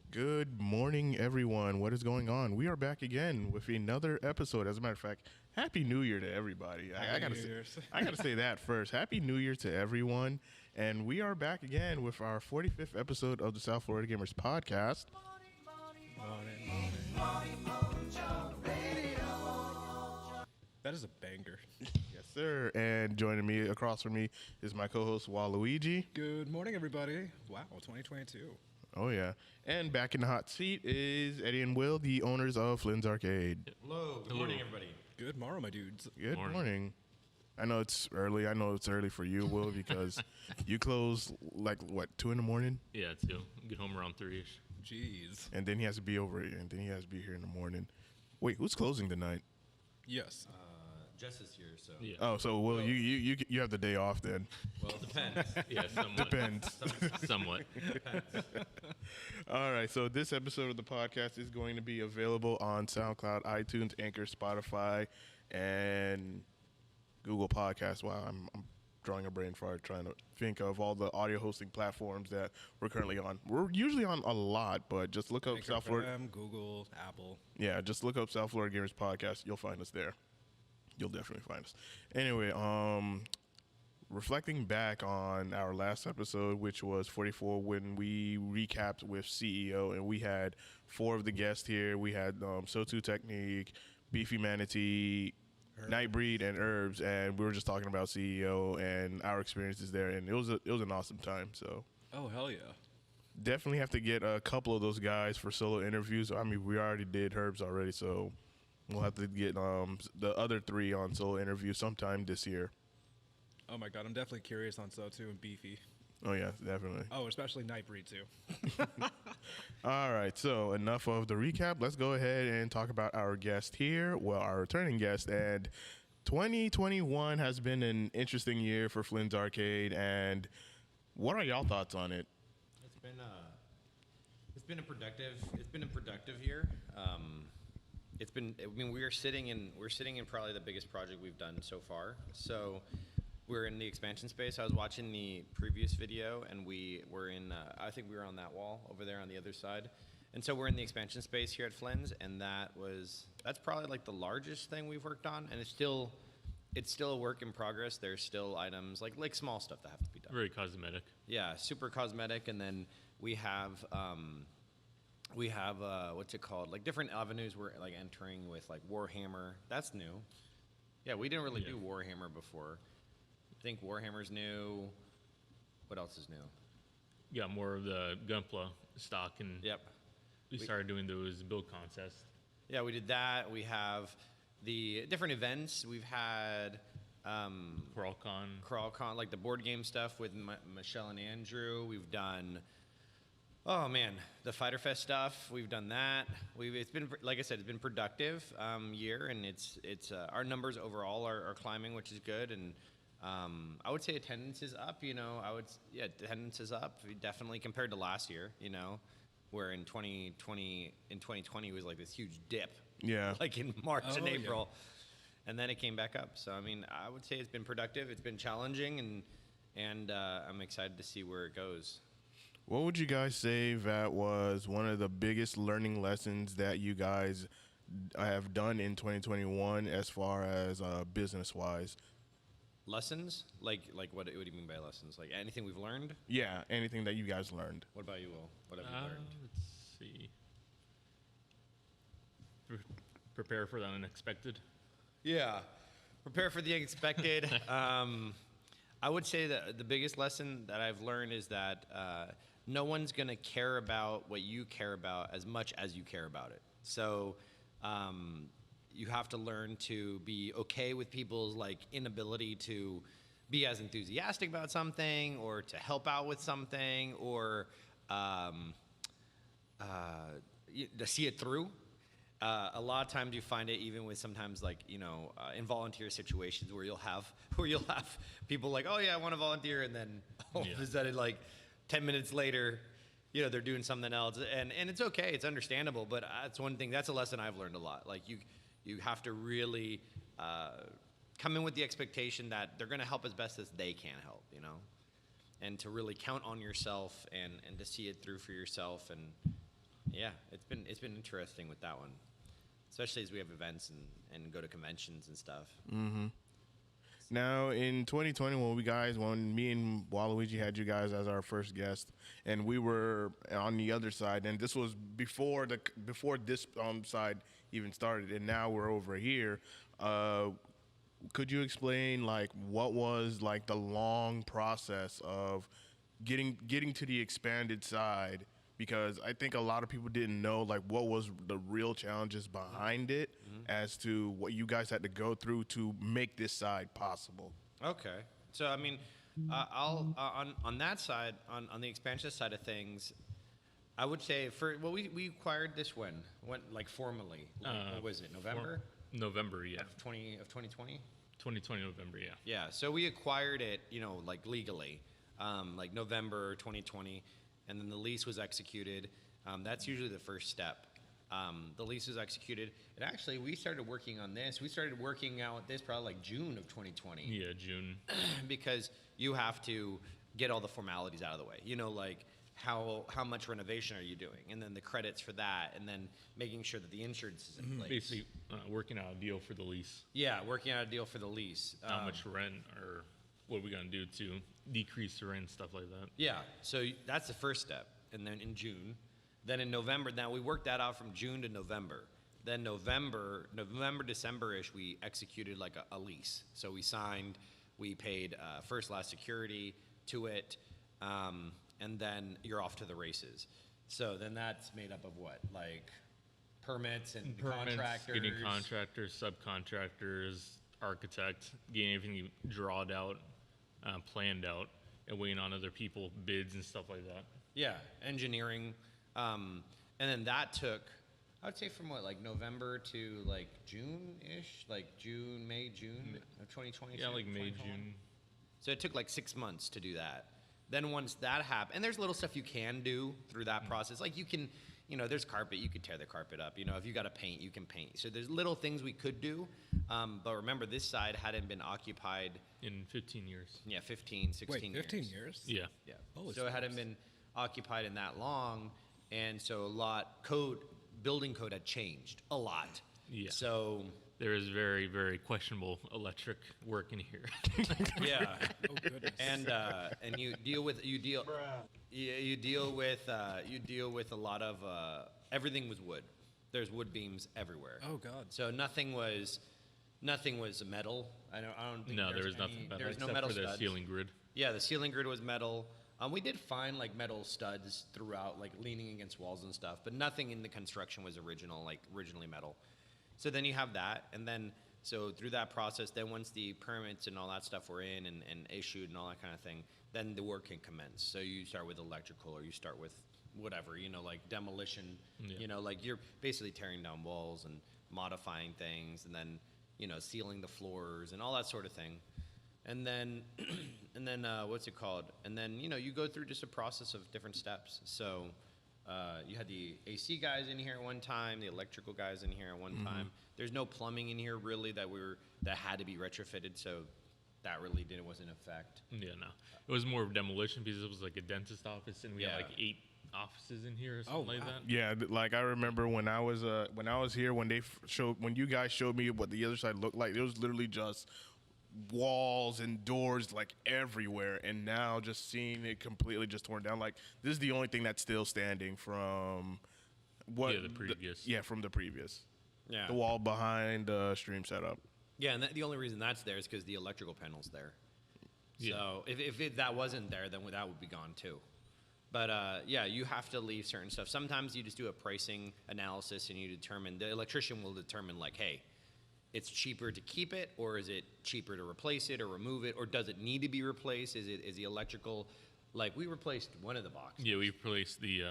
Good morning, everyone. What is going on? We are back again with another episode. As a matter of fact, Happy New Year to everybody. I gotta say that first. Happy New Year to everyone. And we are back again with our 45th episode of the South Florida Gamers podcast. That is a banger. Yes, sir. And joining me across from me is my co-host Waluigi. Good morning, everybody. Wow, 2022. Oh, yeah. And back in the hot seat is Eddie and Will, the owners of Flynn's Arcade. Hello. Good morning, everybody. Good morrow, my dudes. Good morning. I know it's early. I know it's early for you, Will, because you close like, what, 2 in the morning? Yeah, 2. Get home around 3-ish. Jeez. And then he has to be over here, and then he has to be here in the morning. Wait, who's closing tonight? Yes. Jess is here, so. Yeah. Oh, so, Will, you have the day off then. Well, it depends. Yeah, somewhat. Depends. Somewhat. All right, so this episode of the podcast is going to be available on SoundCloud, iTunes, Anchor, Spotify, and Google Podcasts. Wow, I'm drawing a brain fart trying to think of all the audio hosting platforms that we're currently on. We're usually on a lot, but just look up Anchor South Florida. FM, Google, Apple. Yeah, just look up South Florida Gamers Podcast. You'll find us there. You'll definitely find us. Anyway, reflecting back on our last episode, which was 44, when we recapped with CEO, and we had 4 of the guests here. We had So2 Technique, Beefy Manatee, Nightbreed, and Herbs, and we were just talking about CEO and our experiences there, and it was an awesome time. So, Oh, hell yeah. definitely have to get a couple of those guys for solo interviews. I mean, we already did Herbs already, so we'll have to get the other 3 on solo interview sometime this year. Oh, my God. I'm definitely curious on So2 and Beefy. Oh, yeah, definitely. Oh, especially Nightbreed, too. All right, so enough of the recap. Let's go ahead and talk about our guest here, well, our returning guest. And 2021 has been an interesting year for Flynn's Arcade. And what are y'all thoughts on it? It's been a productive year. We're sitting in probably the biggest project we've done so far. So we're in the expansion space. I was watching the previous video, and we were in, I think we were on that wall over there on the other side. And so we're in the expansion space here at Flynn's, and that's probably like the largest thing we've worked on. And it's still a work in progress. There's still items like small stuff that have to be done. Very cosmetic. Yeah, super cosmetic. And then we have what's it called? Like different avenues we're like entering with like Warhammer. That's new. Yeah, we didn't really do Warhammer before. I think Warhammer's new. What else is new? Got more of the Gunpla stock, and Yep. we started doing those build contests. Yeah, we did that. We have the different events. We've had CrawlCon, like the board game stuff with Michelle and Andrew. We've done, oh man, the Fighter Fest stuff. We've done that. It's been, like I said, it's been productive year, and it's our numbers overall are climbing, which is good. And I would say attendance is up. Attendance is up definitely compared to last year. Where in 2020 was like this huge dip. Yeah. Like in March and yeah. April. And then it came back up. So, I mean, I would say it's been productive. It's been challenging, and I'm excited to see where it goes. What would you guys say that was one of the biggest learning lessons that you guys have done in 2021 as far as business-wise? Lessons? Like what do you mean by lessons? Like anything we've learned? Yeah, anything that you guys learned. What about you, Will? What have you learned? Let's see. Prepare for the unexpected. Yeah. Prepare for the unexpected. I would say that the biggest lesson that I've learned is that no one's going to care about what you care about as much as you care about it. So you have to learn to be okay with people's like inability to be as enthusiastic about something or to help out with something or to see it through. A lot of times you find it even with sometimes like in volunteer situations where you'll have people like, oh yeah, I want to volunteer, and then all of a sudden like 10 minutes later, they're doing something else, and it's okay, it's understandable, but that's one thing, that's a lesson I've learned a lot. Like you have to really come in with the expectation that they're going to help as best as they can help, and to really count on yourself and to see it through for yourself. And yeah, it's been interesting with that one, especially as we have events and go to conventions and stuff. Now, in 2020, when me and Waluigi had you guys as our first guest, and we were on the other side, and this was before this side even started, and now we're over here. Could you explain like what was like the long process of getting to the expanded side? Because I think a lot of people didn't know like what was the real challenges behind it, as to what you guys had to go through to make this side possible. Okay. So I mean, I'll on that side, on the expansion side of things, I would say we acquired this when like formally. What was it? November November, yeah. of 2020. 2020 November, yeah. Yeah. So we acquired it, like legally, like November 2020, and then the lease was executed. That's usually the first step. The lease was executed, and actually we started working on this. We started working out this probably like June of 2020. Yeah, June. Because you have to get all the formalities out of the way. Like how much renovation are you doing, and then the credits for that, and then making sure that the insurance is in place. Basically, working out a deal for the lease. Yeah, working out a deal for the lease. How much rent, or what we're going to do to decrease the rent, stuff like that. Yeah, so that's the first step. And then in June, then in November, now we worked that out from June to November. Then November, December-ish, we executed like a lease. So we signed, we paid first, last security to it, and then you're off to the races. So then that's made up of what? Like permits and contractors? Getting contractors, subcontractors, architect, getting everything drawed out, planned out, and waiting on other people, bids and stuff like that. Yeah, engineering. And then that took, I would say from what, like November to like June-ish? Like May, June of 2020? Yeah, like May, June. So it took like 6 months to do that. Then once that happened, and there's little stuff you can do through that process. Like you can, there's carpet, you could tear the carpet up. If you got to paint, you can paint. So there's little things we could do. But remember, this side hadn't been occupied In 15 years. Yeah, 15, 16 Wait, 15 years? Yeah. Yeah. Holy So it hadn't smokes. been occupied in that long, and so building code had changed a lot. Yeah. So There is very, very questionable electric work in here. yeah, Oh, goodness. and you deal with a lot of everything was wood. There's wood beams everywhere. Oh, God. So nothing was metal. I don't think No, there's there was nothing metal There was no except metal for the studs. ceiling grid. Yeah, the ceiling grid was metal. We did find like metal studs throughout, like leaning against walls and stuff, but nothing in the construction was originally metal. So then you have that, and then so through that process, then once the permits and all that stuff were in and issued and all that kind of thing, then the work can commence. So you start with electrical, or you start with whatever, like demolition. Yeah. Like you're basically tearing down walls and modifying things, and then sealing the floors and all that sort of thing. And then, what's it called? And then, you go through just a process of different steps. So you had the AC guys in here at one time, the electrical guys in here at one time. There's no plumbing in here really that had to be retrofitted, so that really wasn't in effect. Yeah, no. It was more of demolition because it was like a dentist office, and we had Yeah. like 8 offices in here or something like wow. that. Yeah, like I remember when I was here, when you guys showed me what the other side looked like, it was literally just walls and doors like everywhere, and now just seeing it completely just torn down, like this is the only thing that's still standing from what Yeah, the previous. from the previous. Yeah. The wall behind the stream setup. Yeah, and the only reason that's there is because the electrical panel's there. Yeah. So if that wasn't there, then that would be gone too. But yeah, you have to leave certain stuff. Sometimes you just do a pricing analysis and you determine, the electrician will determine like, hey, it's cheaper to keep it, or is it cheaper to replace it or remove it, or does it need to be replaced? Is the electrical, like we replaced one of the boxes. Yeah, we replaced the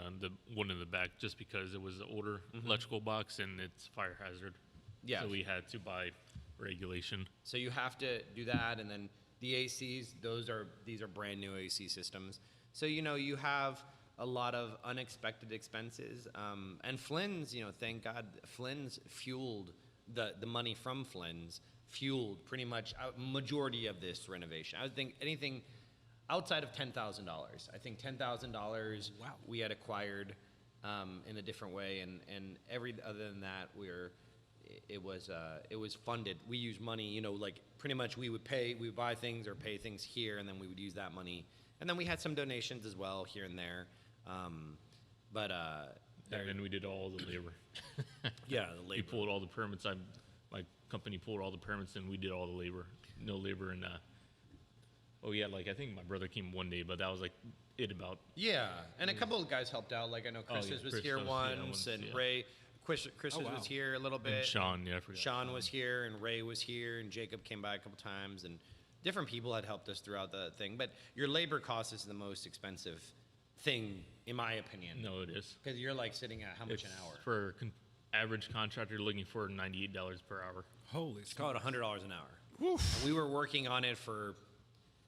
one in the back just because it was an older electrical box and it's fire hazard. Yeah. So we had to buy regulation. So you have to do that, and then the ACs, these are brand new AC systems. So you have a lot of unexpected expenses, and Flynn's, thank God, Flynn's fueled the money from Flynn's fueled pretty much a majority of this renovation. I would think anything outside of $10,000. I think $10,000 we had acquired in a different way, and every other than that, it was funded. We used money, like pretty much we would buy things or pay things here, and then we would use that money, and then we had some donations as well here and there, And then we did all the labor. Yeah, the labor. We pulled all the permits. My company pulled all the permits, and we did all the labor. No labor, and I think my brother came one day, but that was like it about. Yeah, and a couple of guys helped out. Like I know Chris was here once, and Ray. Chris was here a little bit. And Sean, I forgot. Sean was here, and Ray was here, and Jacob came by a couple times, and different people had helped us throughout the thing. But your labor cost is the most expensive thing, in my opinion. No, it is. Because you're like sitting at how much an hour? For average contractor, looking for $98 per hour. Holy It's called $100 an hour. Woof. And we were working on it for.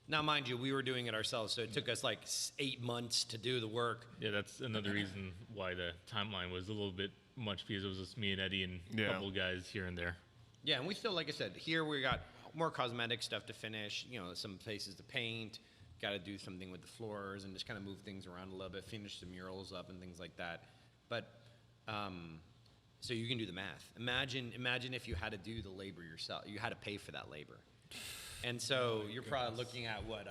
Now, mind you, we were doing it ourselves, so it took us like 8 months to do the work. Yeah, that's another reason why the timeline was a little bit much, because it was just me and Eddie and a couple of guys here and there. Yeah, and we still, like I said, here we got more cosmetic stuff to finish, some places to paint, got to do something with the floors and just kind of move things around a little bit, finish the murals up and things like that. But, so you can do the math. Imagine if you had to do the labor yourself. You had to pay for that labor. And so you're probably looking at what,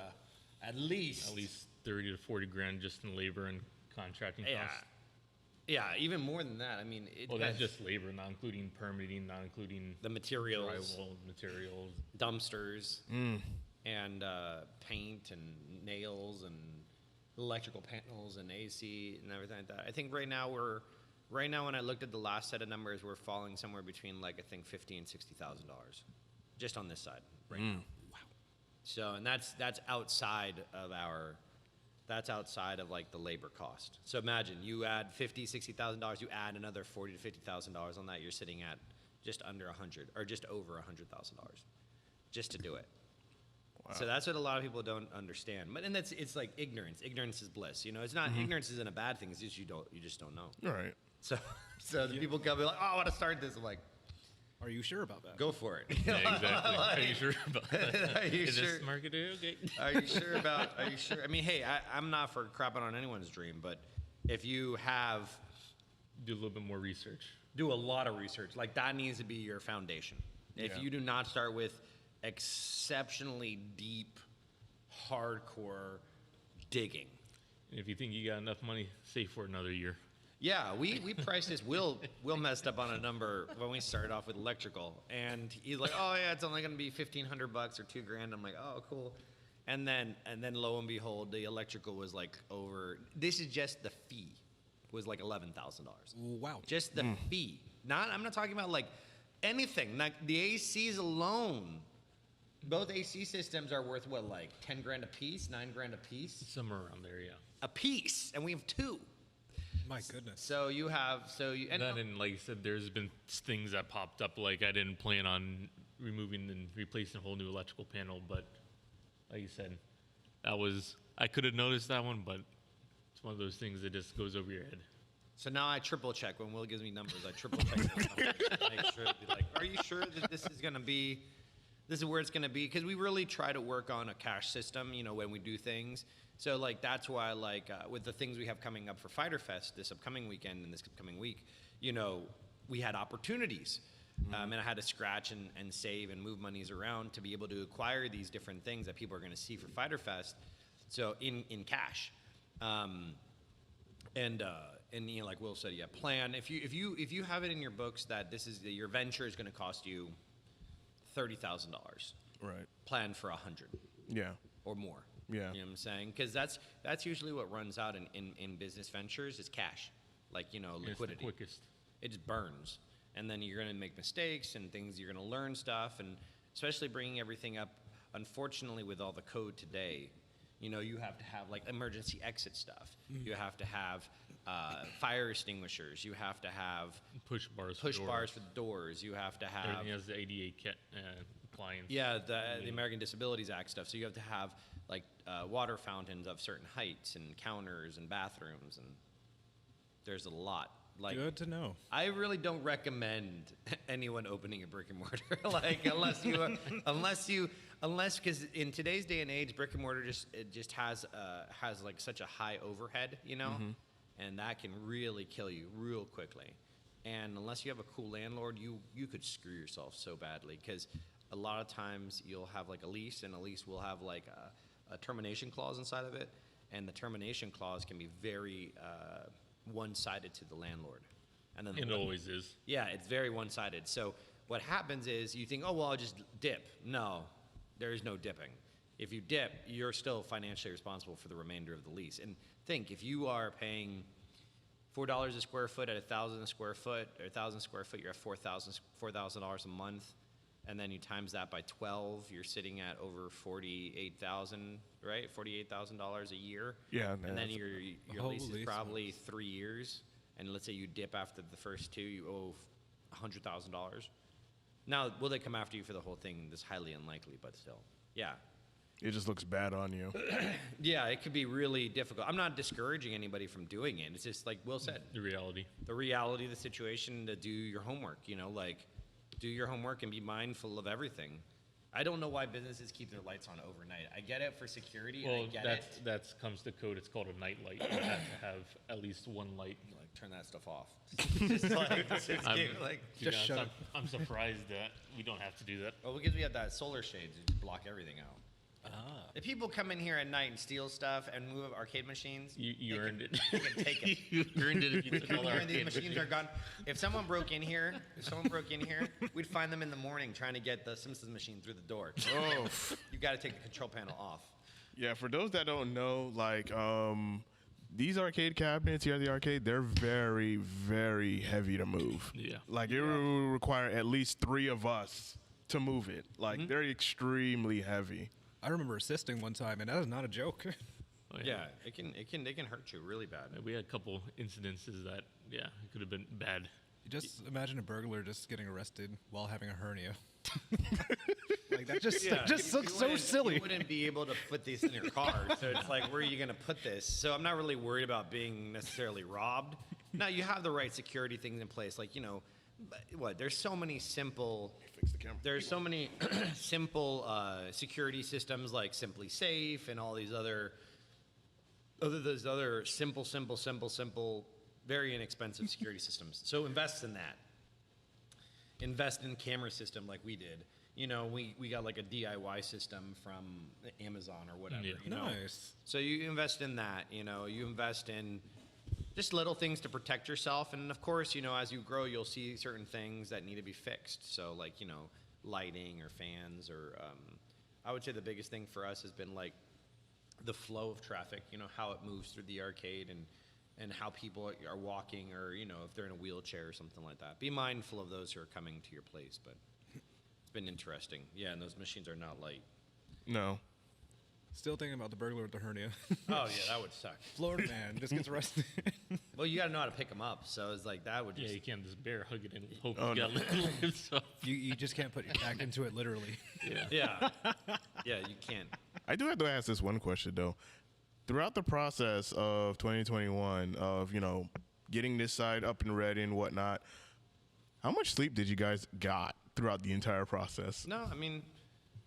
at least 30 to 40 grand just in labor and contracting costs. Yeah, even more than that. I mean, that's just labor, not including permitting, not including the materials, drywall materials, dumpsters, and paint and nails and electrical panels and AC and everything like that. I think right now when I looked at the last set of numbers, we're falling somewhere between like I think $50,000 and $60,000 just on this side right now. Wow. So and that's outside of like the labor cost. So imagine you add $50,000-$60,000, you add another $40,000 to $50,000 on that, you're sitting at just under $100,000 or just over $100,000 just to do it. Wow. So that's what a lot of people don't understand. But it's like ignorance. Ignorance is bliss. It's not ignorance isn't a bad thing. It's just you just don't know. Right. So the people come and be like, oh, I want to start this. I'm like, are you sure about that? go for it. Yeah, exactly. Are you sure about that? Are you Is sure? this market okay? Are you sure? I mean, hey, I'm not for crapping on anyone's dream, but if you have, Do a little bit more research. do a lot of research. Like that needs to be your foundation. If you do not start with exceptionally deep, hardcore digging. And if you think you got enough money, save for another year. Yeah, we priced this. Will messed up on a number when we started off with electrical, and he's like, "Oh yeah, it's only going to be $1,500 or $2,000." I'm like, "Oh, cool." And then lo and behold, the electrical was like over. This is just the fee, was like $11,000. Wow. Just the fee. I'm not talking about like anything. Like the ACs alone. Both AC systems are worth what, like $10,000 a piece, $9,000 a piece, Somewhere around there, yeah. a piece, and we have two. My goodness. And And like you said, there's been things that popped up, like I didn't plan on removing and replacing a whole new electrical panel, but like you said, I could have noticed that one, but it's one of those things that just goes over your head. So now I triple check when Will gives me numbers. I triple check those numbers to make sure. Be like, are you sure that this is where it's gonna be? Because we really try to work on a cash system, when we do things. So like that's why with the things we have coming up for Fighter Fest this upcoming weekend and this upcoming week, we had opportunities, and I had to scratch and save and move monies around to be able to acquire these different things that people are going to see for Fighter Fest. So in cash, like Will said, plan if you have it in your books that your venture is going to cost you $30,000. Right. Plan for $100. Yeah. Or more. Yeah. You know what I'm saying? Because that's usually what runs out in business ventures is cash, liquidity. It's the quickest. It just burns, and then you're going to make mistakes and things. You're going to learn stuff, and especially bringing everything up. Unfortunately, with all the code today, you have to have like emergency exit stuff. You have to have fire extinguishers. You have to have Push bars for the doors. You have to have everything has the ADA compliance. Yeah, the American Disabilities Act stuff. So you have to have like water fountains of certain heights and counters and bathrooms, and there's a lot. Like, good to know. I really don't recommend anyone opening a brick and mortar. Like unless you unless because in today's day and age, brick and mortar just has like such a high overhead, and that can really kill you real quickly. And unless you have a cool landlord, you could screw yourself so badly, because a lot of times you'll have like a lease, and a lease will have like a termination clause inside of it, and the termination clause can be very one-sided to the landlord. And then It always is. yeah, it's very one-sided. So what happens is you think, oh, well, I'll just dip. No, there is no dipping. If you dip, you're still financially responsible for the remainder of the lease. And think, if you are paying $4 a square foot at 1,000 a square foot, or 1,000 square foot, you're at $4,000 a month, and then you times that by 12, you're sitting at over $48,000, right? $48,000 a year. Yeah, And then that's- your lease is Holy probably 3 years, and let's say you dip after the first 2, you owe $100,000. Now, will they come after you for the whole thing? That's highly unlikely, but still, yeah. It just looks bad on you. Yeah, it could be really difficult. I'm not discouraging anybody from doing it. It's just like Will said, The reality. the reality of the situation, to do your homework, like do your homework and be mindful of everything. I don't know why businesses keep their lights on overnight. I get it for security, and Well, I get it. that comes to code. It's called a night light. You have to have at least one light. Like, turn that stuff off. Just like, Just shut it. I'm surprised that we don't have to do that. well, because we have that solar shades that just block everything out. If people come in here at night and steal stuff and move arcade machines, You they earned can- it. they can take it. You earned it if you took all our These arcade machines are gone. If someone broke in here, we'd find them in the morning trying to get the Simpsons machine through the door. Oh, You got to take the control panel off. yeah. For those that don't know, like these arcade cabinets here at the arcade, they're very, very heavy to move. Yeah. Like it will require at least 3 of us to move it. Like they're extremely heavy. I remember assisting one time, and that is not a joke. Oh, Yeah, it can hurt you really bad. We had a couple incidences that, it could have been bad. You just imagine a burglar just getting arrested while having a hernia. Like that just looks so silly. You wouldn't be able to put these in your car, so it's like, where are you going to put this? So I'm not really worried about being necessarily robbed. Now, you have the right security things in place, like, there's so many simple... Fix the camera. There's so many simple security systems like Simply Safe and all these other simple, very inexpensive security systems. So invest in that. Invest in camera system like we did. We got like a DIY system from Amazon or whatever. Yeah. Nice. So you invest in that. You invest in just little things to protect yourself, and of course, as you grow, you'll see certain things that need to be fixed. So, like, lighting or fans, or I would say the biggest thing for us has been like the flow of traffic. How it moves through the arcade, and how people are walking, or if they're in a wheelchair or something like that. Be mindful of those who are coming to your place. But it's been interesting. Yeah, and those machines are not light. No. Still thinking about the burglar with the hernia. Oh yeah, that would suck. Florida man just gets arrested. Well, you got to know how to pick them up. So it's like that would just. Yeah, you can't just bear hug it and hope Oh, you got lives up. You just can't put your back into it literally. Yeah. Yeah, you can't. I do have to ask this one question though. Throughout the process of 2021 of getting this side up and ready and whatnot, how much sleep did you guys got throughout the entire process? No, I mean,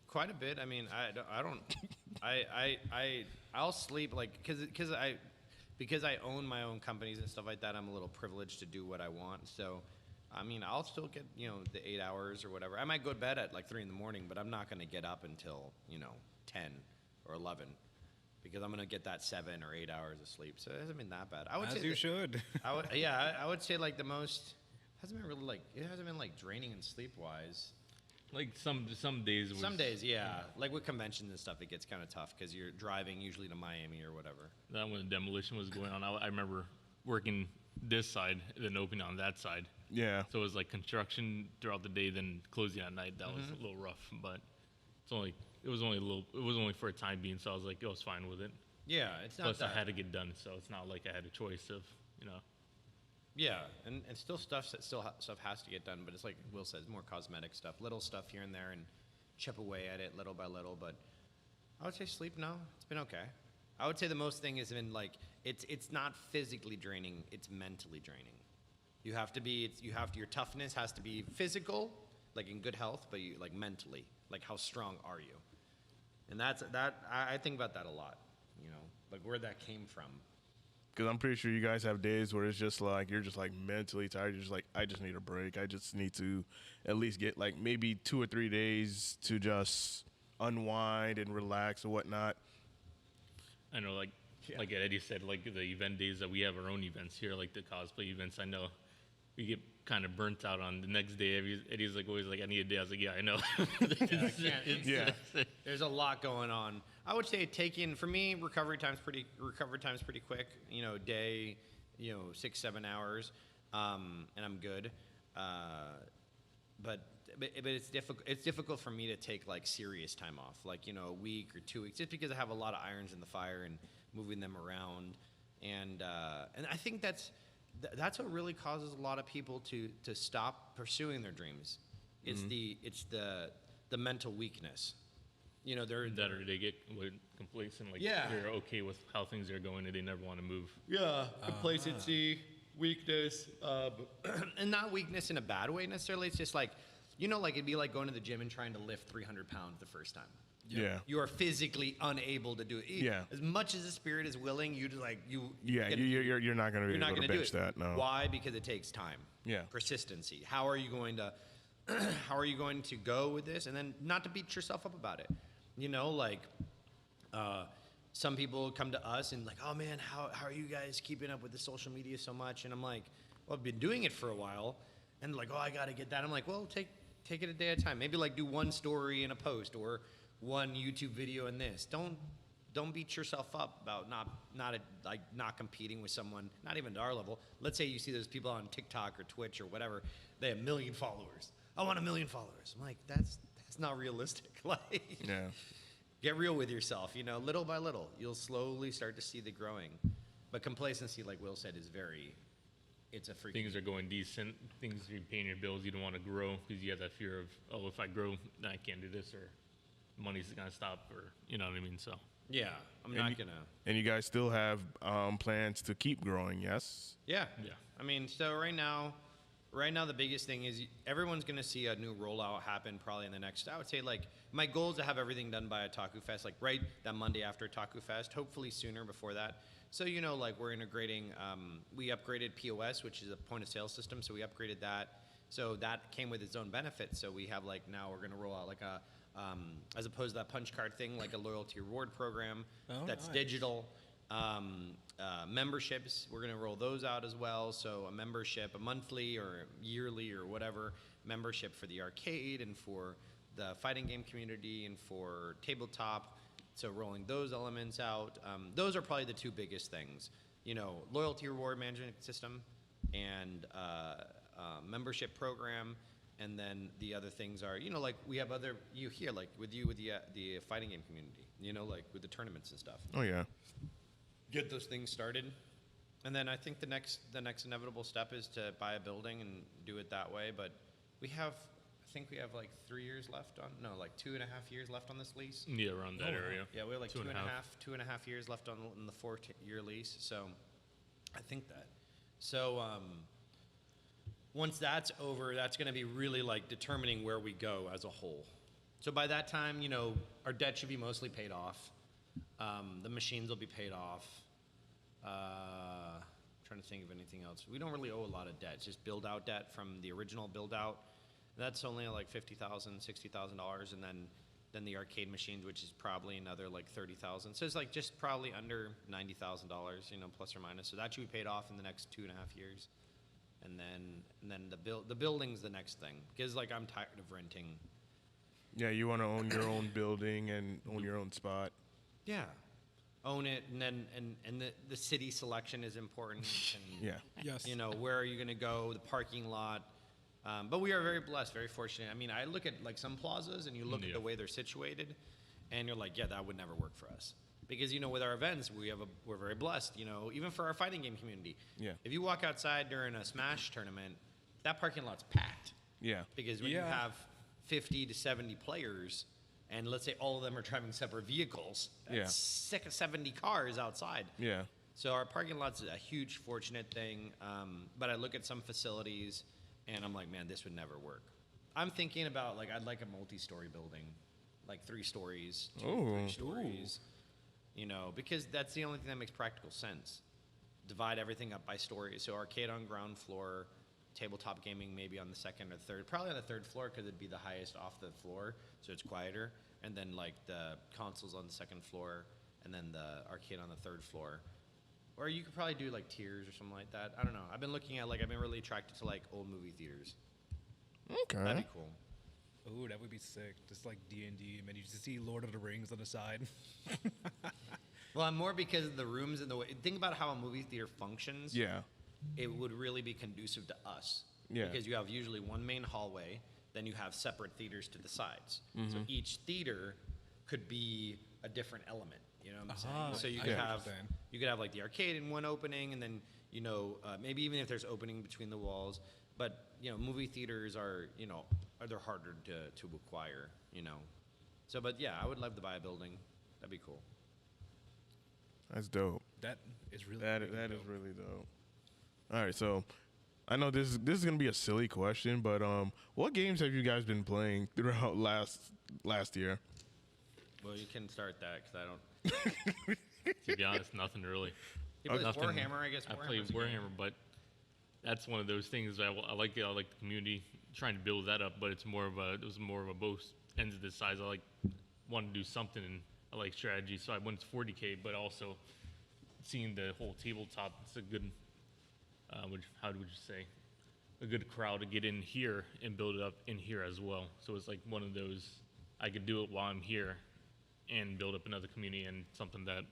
quite a bit. I mean, I'll sleep like because I own my own companies and stuff like that. I'm a little privileged to do what I want. So, I mean, I'll still get the 8 hours or whatever. I might go to bed at like 3 in the morning, but I'm not going to get up until 10 or 11 because I'm going to get that 7 or 8 hours of sleep. So it hasn't been that bad. I would As say you should. I would say like the most hasn't been really it hasn't been like draining and sleep wise. Like some days. It was, Some days, yeah. Like with conventions and stuff, it gets kind of tough because you're driving usually to Miami or whatever. That when the demolition was going on, I remember working this side, then opening on that side. Yeah. So it was like construction throughout the day, then closing at night. That was a little rough, but it was only for a time being. So I was like, I was fine with it. Yeah, it's not Plus, that. I had to get done, so it's not like I had a choice of. Yeah, and still stuff has to get done, but it's like Will says, more cosmetic stuff, little stuff here and there, and chip away at it little by little. But I would say sleep. No, it's been okay. I would say the most thing has been like it's not physically draining; it's mentally draining. Your toughness has to be physical, like in good health, but like mentally, like how strong are you? And I think about that a lot, like where that came from. Because I'm pretty sure you guys have days where it's just like you're just like mentally tired. You're just like, I just need a break. I just need to at least get like maybe 2 or 3 days to just unwind and relax or whatnot. I know, like Eddie said, like the event days that we have our own events here, like the cosplay events. I know we get kind of burnt out on the next day. Eddie's like always like, I need a day. I was like, yeah, I know. There's a lot going on. I would say for me, recovery time's pretty quick. Day, 6-7 hours, and I'm good. But it's difficult. It's difficult for me to take like serious time off, like a week or 2 weeks, just because I have a lot of irons in the fire and moving them around, and I think that's what really causes a lot of people to stop pursuing their dreams. It's the mental weakness. They're Or they get complacent, like they're okay with how things are going and they never want to move. Yeah, complacency, weakness, and not weakness in a bad way necessarily. It's just like, like it'd be like going to the gym and trying to lift 300 pounds the first time. Yeah. You are physically unable to do it. Yeah. As much as the spirit is willing, you're not going to be able to bench that. No. Why? Because it takes time. Yeah. Persistency. How are you going to go with this, and then not to beat yourself up about it? Some people come to us and like, oh man, how are you guys keeping up with the social media so much? And I'm like, well, I've been doing it for a while, and like, oh, I got to get that. I'm like, well, take it a day at a time. Maybe like do one story in a post or one YouTube video in this. Don't beat yourself up about not competing with someone, not even at our level. Let's say you see those people on TikTok or Twitch or whatever, they have 1 million followers. I want 1 million followers. I'm like, that's not realistic. Like, Yeah. get real with yourself. Little by little, you'll slowly start to see the growing. But complacency, like Will said, it's a freaking. Things are going decent. Things you're paying your bills. You don't want to grow because you have that fear of, oh, if I grow, then I can't do this, or money's gonna stop, or you know what I mean. So Yeah, I'm not gonna. And you guys still have plans to keep growing, yes? Yeah. Yeah. I mean, so right now the biggest thing is everyone's going to see a new rollout happen probably in the next, I would say, like, my goal is to have everything done by Otaku Fest, like right that Monday after Otaku Fest, hopefully sooner before that. So, like we're integrating, we upgraded POS, which is a point of sale system. So we upgraded that. So that came with its own benefits. So we have like, now we're going to roll out like a, as opposed to that punch card thing, like a loyalty reward program that's nice. digital. Memberships, we're going to roll those out as well. So a membership, a monthly or yearly or whatever membership for the arcade and for the fighting game community and for tabletop. So rolling those elements out. Those are probably the two biggest things. Loyalty reward management system and membership program. And then the other things are, like we have you here, like with the fighting game community, like with the tournaments and stuff. Oh, yeah. Get those things started, and then I think the next inevitable step is to buy a building and do it that way. But I think we have like 3 years left on, no, like 2.5 years left on this lease. yeah, around that area. Yeah, we have like 2.5 years left on the 4-year lease. So I think that. So once that's over, that's going to be really like determining where we go as a whole. So by that time, our debt should be mostly paid off. The machines will be paid off. Trying to think of anything else. We don't really owe a lot of debt. It's just build out debt from the original build out. That's only like $50,000, $60,000, and then the arcade machines, which is probably another like $30,000. So it's like just probably under $90,000, plus or minus. So that should be paid off in the next 2.5 years, and then the building's the next thing, because like I'm tired of renting. Yeah, you want to own your own building and own your own spot. Yeah, own it, and then the city selection is important. And, Yeah. Yes. Where are you going to go? The parking lot. But we are very blessed, very fortunate. I mean, I look at like some plazas, and you look at the way they're situated, and you're like, yeah, that would never work for us. Because with our events, we're very blessed. Even for our fighting game community. Yeah. If you walk outside during a Smash tournament, that parking lot's packed. Yeah. Because when you have 50 to 70 players, and let's say all of them are driving separate vehicles, that's 70 cars outside. Yeah. So our parking lot's a huge, fortunate thing. But I look at some facilities, and I'm like, man, this would never work. I'm thinking about, like, I'd like a multi-story building. like 3 stories, Ooh. 3 stories. You know, because that's the only thing that makes practical sense. Divide everything up by stories. So arcade on ground floor, tabletop gaming maybe on the second or third, probably on the third floor because it'd be the highest off the floor, so it's quieter. And then like the consoles on the second floor, and then the arcade on the third floor. Or you could probably do like tiers or something like that. I don't know. I've been looking at I've been really attracted to like old movie theaters. Okay. That'd be cool. Ooh, that would be sick. Just like D&D, and then you just see Lord of the Rings on the side. Well, I'm more because of the rooms and the way. Think about how a movie theater functions. Yeah. It would really be conducive to us. Yeah. Because you have usually one main hallway, then you have separate theaters to the sides. So each theater could be a different element. You know what I'm saying? So you could have like the arcade in one opening, and then maybe even if there's opening between the walls. But movie theaters are they're harder to acquire. So but yeah, I would love to buy a building. That'd be cool. That's dope. That is really That is really dope. All right, so I know this is gonna be a silly question, but what games have you guys been playing throughout last year? Well, you can start that because I don't. To be honest, nothing really. He plays Nothing. Warhammer, I guess. I play Warhammer's a game. Warhammer, but that's one of those things I like the community trying to build that up, but it was more of a both ends of the size. I want to do something, and I like strategy, so I went to 40K, but also seeing the whole tabletop. It's a good, how would you say, a good crowd to get in here and build it up in here as well. So it's like one of those, I could do it while I'm here and build up another community, and something that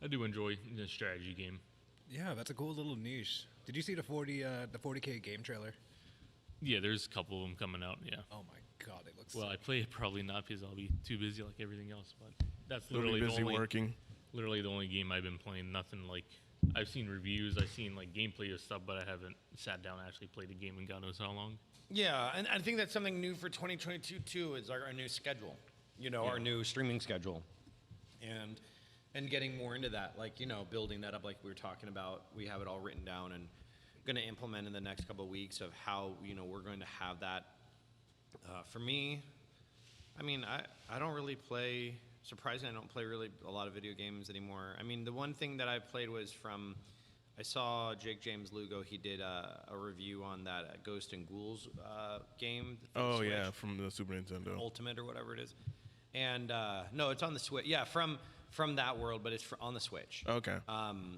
I do enjoy in a strategy game. Yeah, that's a cool little niche. Did you see the 40K game trailer? Yeah, there's a couple of them coming out, yeah. Oh my god, it looks Well, sick. I play it probably not because I'll be too busy like everything else, but that's Really literally busy working. literally the only game I've been playing. Nothing like, I've seen reviews, I've seen like gameplay of stuff, but I haven't sat down and actually played a game in God knows how long. Yeah, and I think that's something new for 2022 too. Is our new schedule, our new streaming schedule, and getting more into that, building that up, like we were talking about. We have it all written down and going to implement in the next couple of weeks of how we're going to have that. For me, I mean, I don't really play. Surprisingly, I don't play really a lot of video games anymore. I mean, the one thing that I played was I saw Jake James Lugo. He did a review on that Ghost and Ghouls game. for the Oh Switch, yeah, from the Super Nintendo. Ultimate or whatever it is. And no, it's on the Switch. Yeah, from that world, but it's on the Switch. Okay.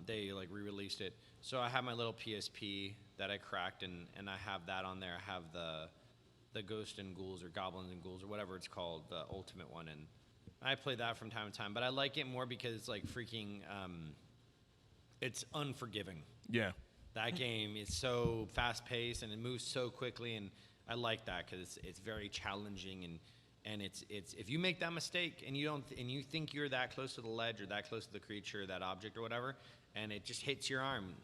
They re-released it. So I have my little PSP that I cracked, and I have that on there. I have the Ghost and Ghouls or Goblins and Ghouls or whatever it's called, the Ultimate one, and I play that from time to time. But I like it more because it's like freaking, it's unforgiving. Yeah. That game is so fast-paced and it moves so quickly, and I like that because it's very challenging, and it's if you make that mistake and you think you're that close to the ledge or that close to the creature, that object or whatever, and it just hits your arm,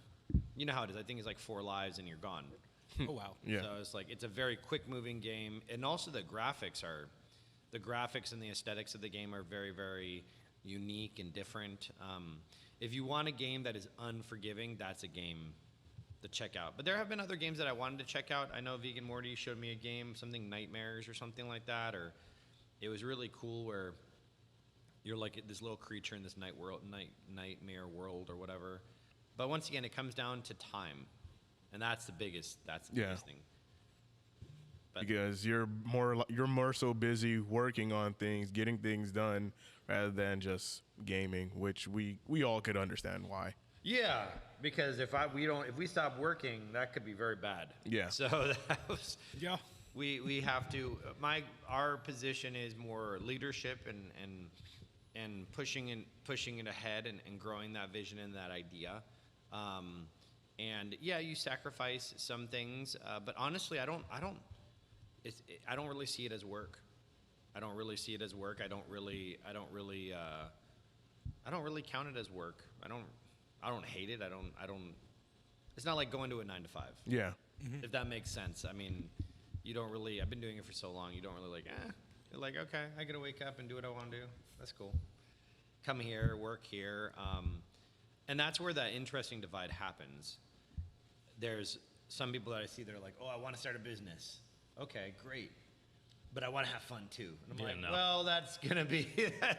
you know how it is. I think it's like 4 lives and you're gone. Oh wow. Yeah. So it's a very quick-moving game, and also the graphics and the aesthetics of the game are very, very unique and different. If you want a game that is unforgiving, that's a game to check out. But there have been other games that I wanted to check out. I know Vegan Morty showed me a game, something Nightmares or something like that, or it was really cool where you're like this little creature in this nightmare world or whatever. But once again, it comes down to time, and that's the biggest thing. But Because you're more so busy working on things, getting things done, rather than just gaming, which we all could understand why. yeah, because if we stop working, that could be very bad. Yeah. So that was, Yeah. we have to. Our position is more leadership and pushing it ahead and growing that vision and that idea. And yeah, you sacrifice some things, but honestly, I don't really see it as work. I don't really see it as work. I don't really count it as work. I don't hate it. I don't. It's not like going to a 9 to 5. Yeah. If that makes sense. I mean, you don't really. I've been doing it for so long. You don't really You're like, okay, I gotta wake up and do what I want to do. That's cool. Come here, work here, and that's where that interesting divide happens. There's some people that I see that are like, oh, I want to start a business. Okay, great. but I want to have fun too. And I'm Yeah, like, no. well, that's gonna be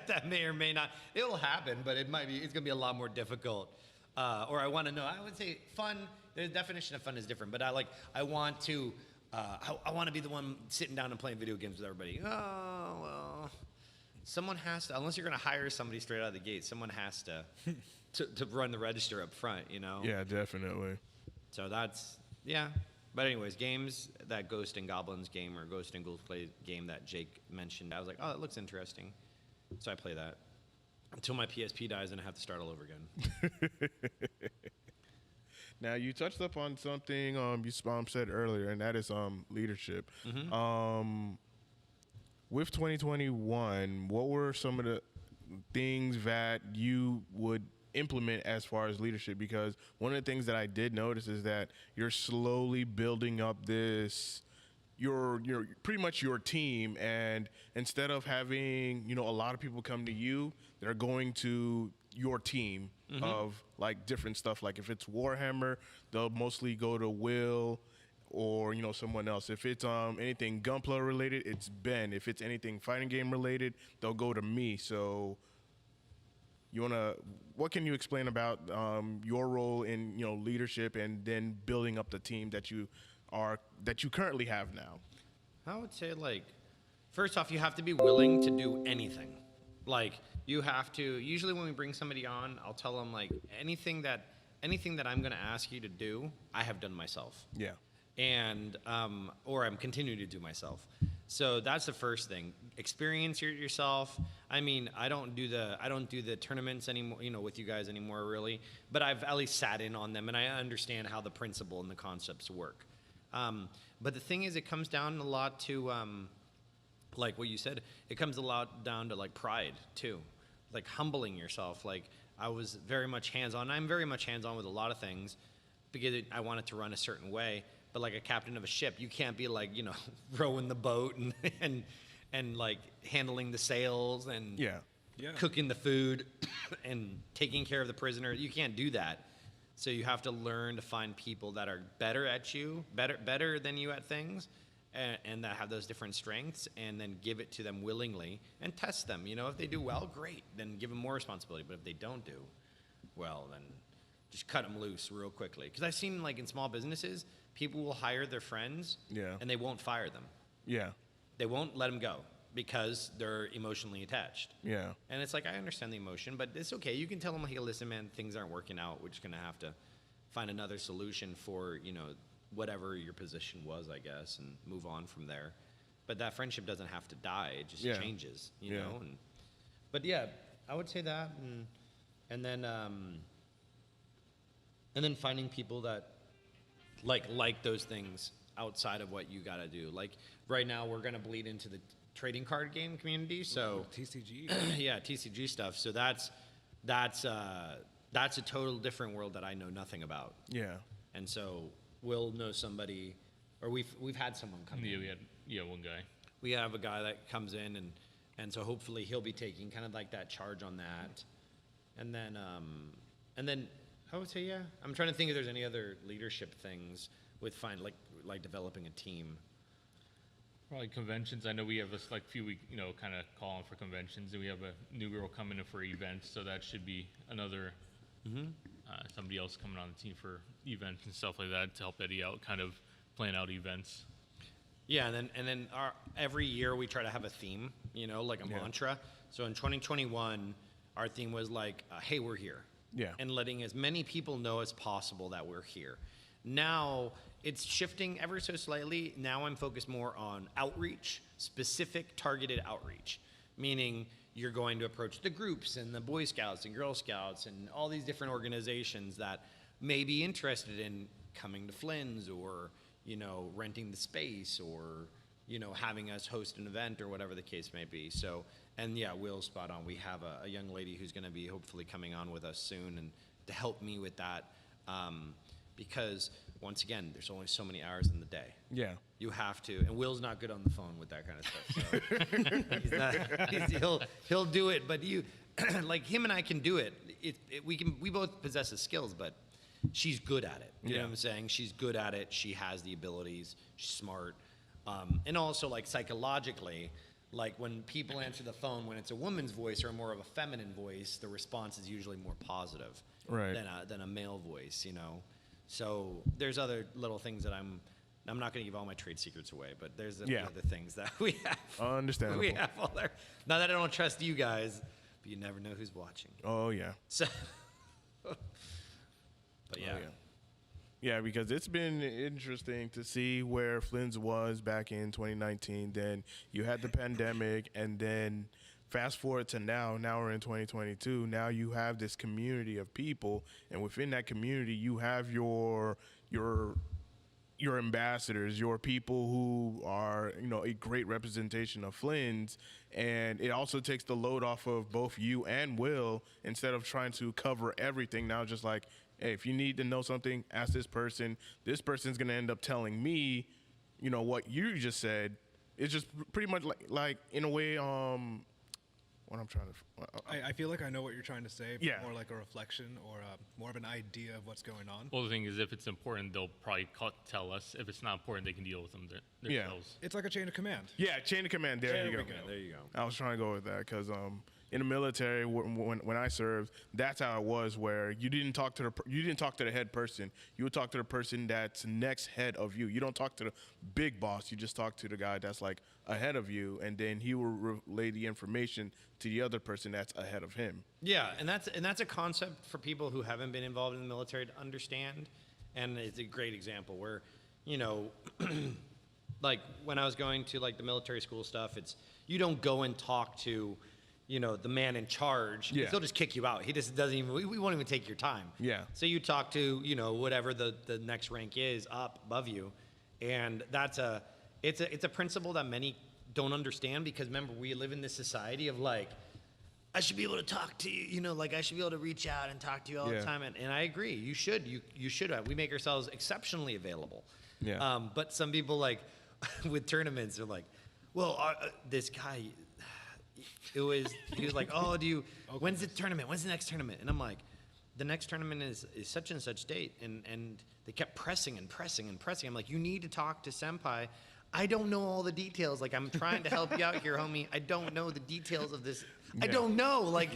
that may or may not. It'll happen, but it's gonna be a lot more difficult. Or I want to know. I would say fun. The definition of fun is different, but I want to. I want to be the one sitting down and playing video games with everybody. Oh well, someone has to. Unless you're gonna hire somebody straight out of the gate, someone has to to run the register up front. You know. Yeah, definitely. So that's yeah. But anyways, games, that Ghost and Goblins game or Ghost and Ghouls play game that Jake mentioned, I was like, oh, it looks interesting. So I play that until my PSP dies and I have to start all over again. Now you touched up on something you said earlier, and that is leadership. With 2021, what were some of the things that you would implement as far as leadership? Because one of the things that I did notice is that you're slowly building up your pretty much your team, and instead of having a lot of people come to you, they're going to your team of like different stuff. Like if it's Warhammer, they'll mostly go to Will or someone else. If it's anything Gunpla related, it's Ben. If it's anything fighting game related, they'll go to me. So what can you explain about your role in leadership and then building up the team that you currently have now? I would say, first off, you have to be willing to do anything. You have to. Usually, when we bring somebody on, I'll tell them anything that I'm going to ask you to do, I have done myself. Yeah. And or I'm continuing to do myself. So that's the first thing. Experience yourself. I mean, I don't do the tournaments anymore, with you guys anymore, really. But I've at least sat in on them, and I understand how the principle and the concepts work. But the thing is, it comes down a lot to, like what you said, it comes a lot down to pride too, humbling yourself. I was very much hands-on. I'm very much hands-on with a lot of things because I want it to run a certain way. But like a captain of a ship, you can't be rowing the boat and handling the sails and cooking the food and taking care of the prisoner. You can't do that. So you have to learn to find people that are better than you at things, and that have those different strengths, and then give it to them willingly and test them. If they do well, great. Then give them more responsibility. But if they don't do well, then just cut them loose real quickly. Because I've seen in small businesses, people will hire their friends, and they won't fire them. Yeah. They won't let them go because they're emotionally attached. Yeah. And it's I understand the emotion, but it's okay. You can tell them, hey, listen, man, things aren't working out. We're just going to have to find another solution for, whatever your position was, I guess, and move on from there. But that friendship doesn't have to die. It just changes, you know? But yeah, I would say that. And then finding people that like those things outside of what you got to do. Right now, we're going to bleed into the trading card game community. So TCG. yeah, TCG stuff. So that's a total different world that I know nothing about. Yeah. And so we'll know somebody, or we've had someone come in. We had one guy. We have a guy that comes in, and so hopefully he'll be taking kind of that charge on that. And then I would say, yeah. I'm trying to think if there's any other leadership things with like developing a team. Probably conventions. I know we have a few week, kind of calling for conventions, and we have a new girl coming in for events, so that should be another somebody else coming on the team for events and stuff like that to help Eddie out, kind of plan out events. Yeah, and then every year we try to have a theme, like a mantra. So in 2021, our theme was hey, we're here. Yeah. And letting as many people know as possible that we're here. Now, it's shifting ever so slightly. Now I'm focused more on outreach, specific targeted outreach, meaning you're going to approach the groups and the Boy Scouts and Girl Scouts and all these different organizations that may be interested in coming to Flynn's or, renting the space or, having us host an event or whatever the case may be. So, and yeah, Will's spot on. We have a young lady who's going to be hopefully coming on with us soon and to help me with that. Because once again, there's only so many hours in the day. Yeah. You have to, and Will's not good on the phone with that kind of stuff. So he'll do it, but you, him and I can do it. We both possess the skills, but she's good at it. You know what I'm saying? She's good at it. She has the abilities. She's smart. And also like psychologically, like when people answer the phone, when it's a woman's voice or more of a feminine voice, the response is usually more positive than a male voice, you know? So there's other little things that I'm not going to give all my trade secrets away, but there's other things that we have. Understandable. We have all there. Not that I don't trust you guys, but you never know who's watching. Oh, yeah. So, but yeah. Oh, yeah. Yeah, because it's been interesting to see where Flynn's was back in 2019. Then you had the pandemic, and then fast forward to now. Now we're in 2022. Now you have this community of people, and within that community, you have your ambassadors, your people who are, you know, a great representation of Flynn's, and it also takes the load off of both you and Will instead of trying to cover everything. Now, just like, hey, if you need to know something, ask this person. This person's gonna end up telling me, you know, what you just said. It's just pretty much like in a way, what I'm trying to. I feel like I know what you're trying to say, but Yeah. more like a reflection or more of an idea of what's going on. Well, the thing is, if it's important, they'll probably tell us. If it's not important, they can deal with them themselves. It's like a chain of command. Yeah, chain of command. There you go. There you go. I was trying to go with that because in the military, when I served, that's how it was. Where you didn't talk to the head person. You would talk to the person that's next head of you. You don't talk to the big boss. You just talk to the guy that's like ahead of you, and then he will relay the information to the other person that's ahead of him. Yeah, and that's a concept for people who haven't been involved in the military to understand, and it's a great example where, you know, like when I was going to like the military school stuff, it's you don't go and talk to, you know, the man in charge. Yeah. They'll just kick you out. He just doesn't even. We won't even take your time. Yeah. So you talk to, you know, whatever the next rank is up above you, and it's a principle that many don't understand because remember we live in this society of like, I should be able to talk to you, you know, like I should be able to reach out and talk to you all the time, and I agree. You should. You should. We make ourselves exceptionally available. Yeah. But some people like with tournaments are like, well, this guy. He was like, oh, when's the tournament? When's the next tournament? And I'm like, the next tournament is such and such date. And they kept pressing and pressing and pressing. I'm like, you need to talk to Senpai. I don't know all the details. Like, I'm trying to help you out here, homie. I don't know the details of this. I don't know. Like,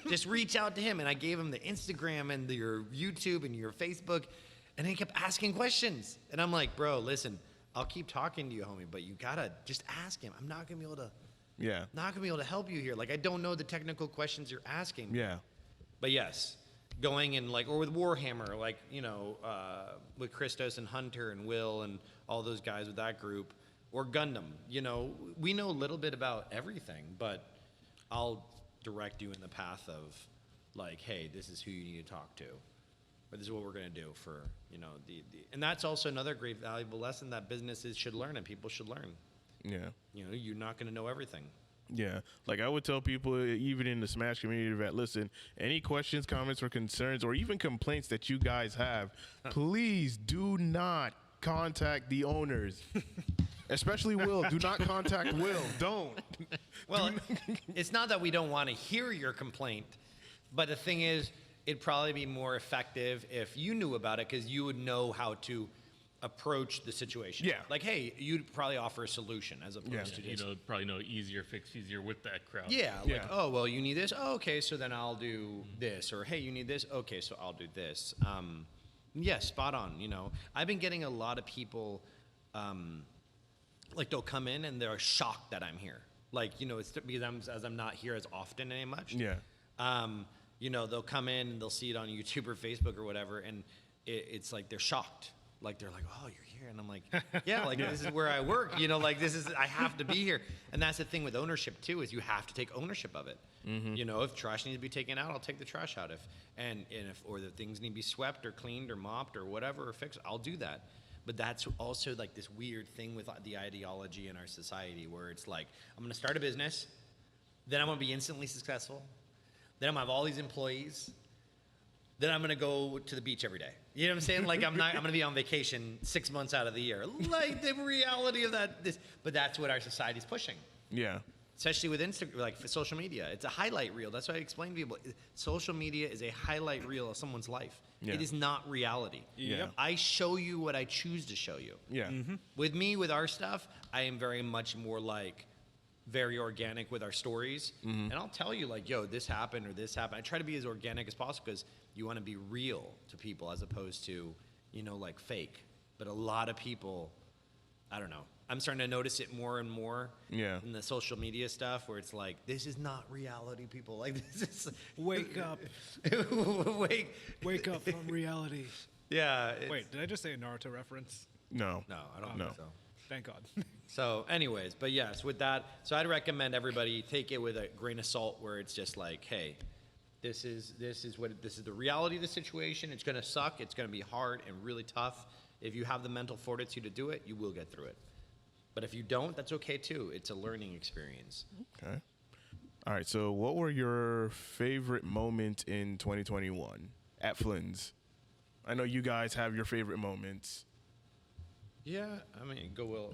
just reach out to him. And I gave him the Instagram and your YouTube and your Facebook. And he kept asking questions. And I'm like, bro, listen, I'll keep talking to you, homie, but you got to just ask him. I'm not going to be able to. Yeah. Not gonna be able to help you here. Like I don't know the technical questions you're asking. Yeah. But yes, going and like, or with Warhammer, like you know, with Christos and Hunter and Will and all those guys with that group, or Gundam. You know, we know a little bit about everything, but I'll direct you in the path of, like, hey, this is who you need to talk to, or this is what we're gonna do for you know and that's also another great valuable lesson that businesses should learn and people should learn. Yeah. You know, you're not going to know everything. Yeah. Like I would tell people, even in the Smash community, that listen, any questions, comments, or concerns, or even complaints that you guys have, please do not contact the owners. Especially Will. Do not contact Will. Don't. Well, it's not that we don't want to hear your complaint, but the thing is, it'd probably be more effective if you knew about it because you would know how to approach the situation. Yeah. Like, hey, you'd probably offer a solution as opposed to just... You know, probably know easier fix easier with that crowd. Yeah, like, oh, well, you need this? Oh, okay, so then I'll do this. Or, hey, you need this? Okay, so I'll do this. Yeah, spot on, you know. I've been getting a lot of people, like, they'll come in and they're shocked that I'm here. Like, you know, it's because I'm not here as often any much. Yeah. You know, they'll come in and they'll see it on YouTube or Facebook or whatever, and it's like they're shocked. Like they're like, oh, you're here, and I'm like, yeah, like this is where I work, you know, like I have to be here, and that's the thing with ownership too, is you have to take ownership of it. Mm-hmm. You know, if trash needs to be taken out, I'll take the trash out. If the things need to be swept or cleaned or mopped or whatever or fixed, I'll do that. But that's also like this weird thing with the ideology in our society where it's like, I'm going to start a business, then I'm going to be instantly successful, then I'm going to have all these employees, then I'm going to go to the beach every day. You know what I'm saying? Like I'm going to be on vacation 6 months out of the year. Like the reality of that, but that's what our society's pushing. Yeah. especially with Instagram, like for social media. It's a highlight reel. That's why I explain to people. Social media is a highlight reel of someone's life. Yeah. It is not reality. Yeah. I show you what I choose to show you. Yeah. With me, with our stuff, I am very much more like very organic with our stories. And I'll tell you like, yo, this happened or this happened. I try to be as organic as possible because you want to be real to people as opposed to, you know, like fake. But a lot of people, I don't know. I'm starting to notice it more and more in the social media stuff where it's like, this is not reality, people. Like, this is... Wake up. Wake up from reality. Yeah. Wait, did I just say a Naruto reference? No. No, I don't think so. Thank God. So anyways, but yes, with that, so I'd recommend everybody take it with a grain of salt where it's just like, hey, this is the reality of the situation. It's going to suck. It's going to be hard and really tough. If you have the mental fortitude to do it, you will get through it. But if you don't, that's okay too. It's a learning experience. Okay. All right. So, what were your favorite moments in 2021 at Flynn's? I know you guys have your favorite moments. Yeah, I mean, go Will.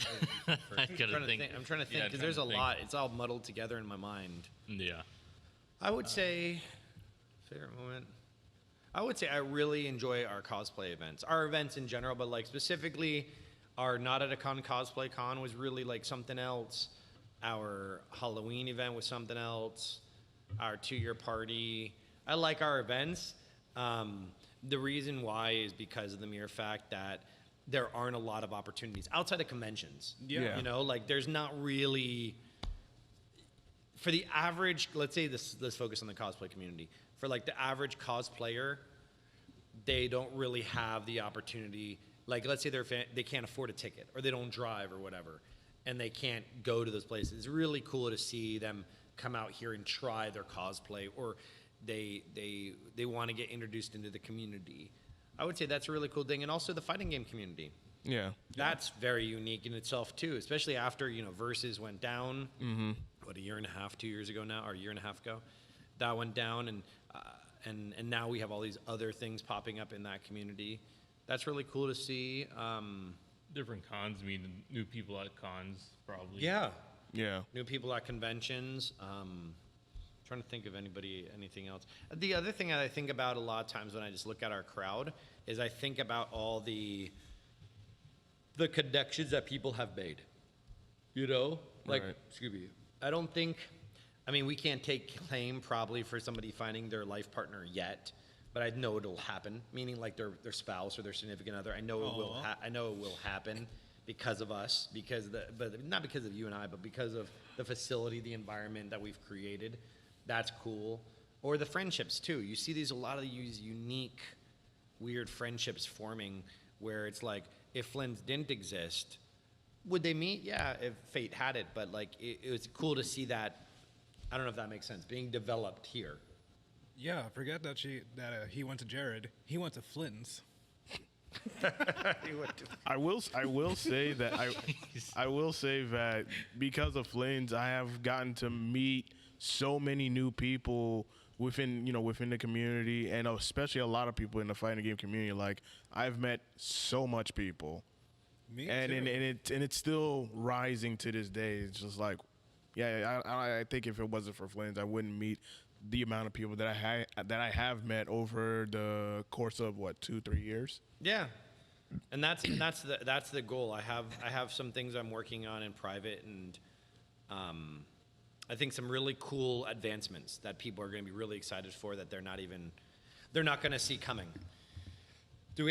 I gotta think. I'm trying to think Yeah, because trying there's to a think. lot. It's all muddled together in my mind. Yeah. I would say favorite moment. I would say I really enjoy our cosplay events, our events in general, but like specifically, our Not at a Con cosplay con was really like something else. Our Halloween event was something else. Our 2-year party. I like our events. The reason why is because of the mere fact that there aren't a lot of opportunities outside of conventions. Yeah. You know, like there's not really for the average. Let's say this. Let's focus on the cosplay community. For like the average cosplayer, they don't really have the opportunity. Like, let's say they can't afford a ticket or they don't drive or whatever, and they can't go to those places. It's really cool to see them come out here and try their cosplay, or they want to get introduced into the community. I would say that's a really cool thing, and also the fighting game community. Yeah. That's very unique in itself too, especially after Versus went down. What, a year and a half, 2 years ago now, or a year and a half ago, that went down, and now we have all these other things popping up in that community. That's really cool to see. Different cons mean new people at cons, probably. Yeah. Yeah. New people at conventions. Trying to think of anything else. The other thing that I think about a lot of times when I just look at our crowd is I think about all the connections that people have made. Like, Right. excuse me. I don't think, we can't take claim probably for somebody finding their life partner yet, but I know it'll happen. Meaning like their spouse or their significant other. I know it will. I know it will happen because of us. But not because of you and I, but because of the facility, the environment that we've created. That's cool. Or the friendships too. You see a lot of these unique, weird friendships forming where it's like, if Flynn's didn't exist, would they meet? Yeah, if fate had it. But like, it was cool to see that. I don't know if that makes sense. Being developed here. Yeah, forget that he went to Jared. He went to Flynn's. I will say that I will say that because of Flynn's, I have gotten to meet so many new people within the community, and especially a lot of people in the fighting game community. Like, I've met so much people, Me and too. it's still rising to this day. It's just like, yeah, I think if it wasn't for Flynn's, I wouldn't meet the amount of people that I have met over the course of 2-3 years. Yeah, and that's the goal. I have some things I'm working on in private, and I think some really cool advancements that people are going to be really excited for that they're not going to see coming.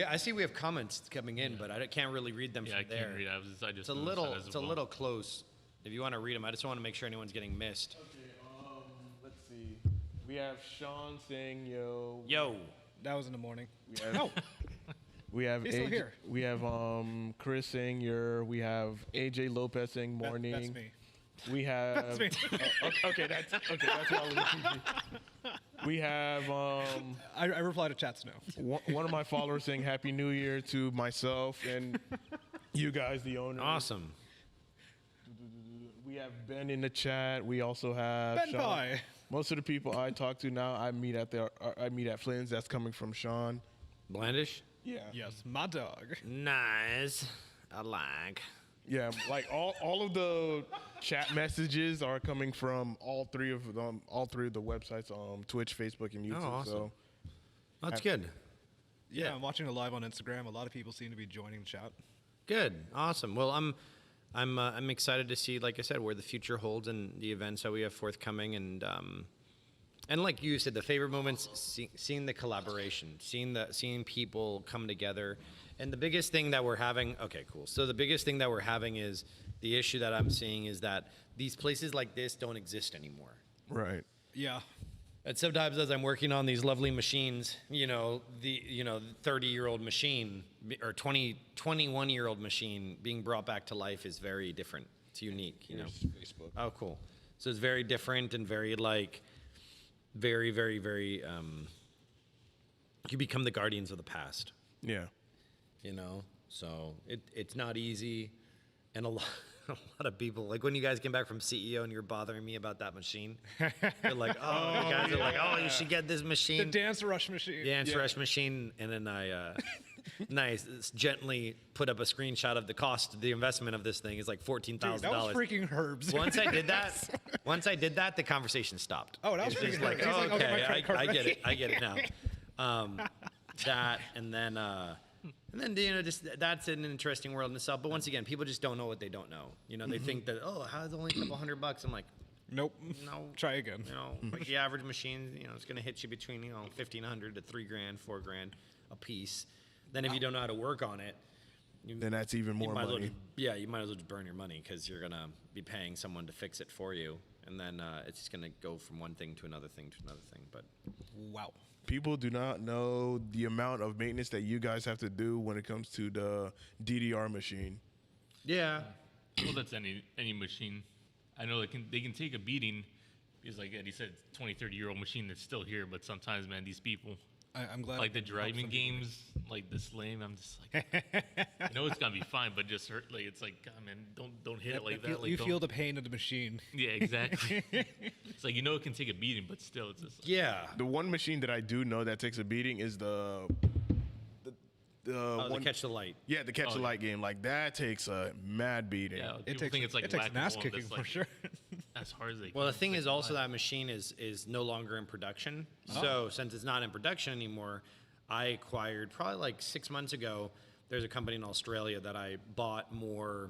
I see we have comments coming in, but I can't really read them Yeah, from I there. can't read. I just It's a noticed that as it's a well. little close. If you want to read them, I just want to make sure anyone's getting missed. Okay, let's see. We have Sean saying yo. Yo, That was in the morning. We have He's still AJ, here. We have Chris saying your. We have AJ Lopez saying morning. That's me. We have. That's me. Okay, that's all. We have I reply to chats now. one of my followers saying Happy New Year to myself and you guys, the owner. awesome. We have Ben in the chat. We also have Sean. Senpai. Most of the people I talk to now, I meet at Flynn's. That's coming from Sean. Blandish. Yeah. Yes, my dog. Nice. I like. Yeah, like all of the chat messages are coming from all three of the websites, Twitch, Facebook, and YouTube. awesome. So That's good. Yeah, I'm watching it live on Instagram. A lot of people seem to be joining the chat. Good, awesome. Well, I'm excited to see, like I said, where the future holds and the events that we have forthcoming, and like you said, the favorite moments, seeing the collaboration, seeing people come together, and the biggest thing that we're having. Okay, cool. So the biggest thing that we're having is the issue that I'm seeing is that these places like this don't exist anymore. right. Yeah. And sometimes as I'm working on these lovely machines, the 30-year-old machine or 21-year-old machine being brought back to life is very different. It's unique, Facebook. Oh, cool. So it's very different and very very, very, very, you become the guardians of the past, Yeah. So it's not easy. And a lot of people, like when you guys came back from CEO and you're bothering me about that machine, you're like, oh, you guys are like, oh, you should get this machine. The dance rush machine. Dance Rush machine. And then I gently put up a screenshot of the cost, the investment of this thing is like $14,000. Dude, that was freaking herbs. Once I did that, the conversation stopped. Oh, that was It's just freaking like, herbs. He's oh, like, okay, my okay, credit card I get ready. it. I get it now. That and then just that's an interesting world in itself. But once again, people just don't know what they don't know. They think that how's it only a couple $100? I'm like, Nope. no. Try again. Like the average machine, it's going to hit you between $1,500 to $3,000, $4,000 a piece. Then if you don't know how to work on it, Then that's even more you might as well money. you might as well just burn your money because you're gonna be paying someone to fix it for you, and then it's just gonna go from one thing to another thing to another thing. But Wow. People do not know the amount of maintenance that you guys have to do when it comes to the DDR machine. yeah, Well, that's any machine. I know they can take a beating because, like Eddie said, it's 20, 30-year-old machine that's still here. But sometimes, man, these people, I'm glad. like the it helps driving some people. games, like the Slam, I'm just like, it's gonna be fine, but just hurt. Like it's like, God, man, don't hit it like that. Like, You don't- feel the pain of the machine. Yeah, exactly. It's like it can take a beating, but still, it's just like, yeah. The one machine that I do know that takes a beating is the Oh, one, the catch the light. yeah, the catch the yeah. light game. Like that takes a mad beating. yeah. It People takes, think it's like it takes whack-a-mole, an ass and kicking that's, for like, sure. as hard as they. Well, the can. thing It's is like, also why? that machine is no longer in production. So since it's not in production anymore, I acquired probably like 6 months ago. There's a company in Australia that I bought more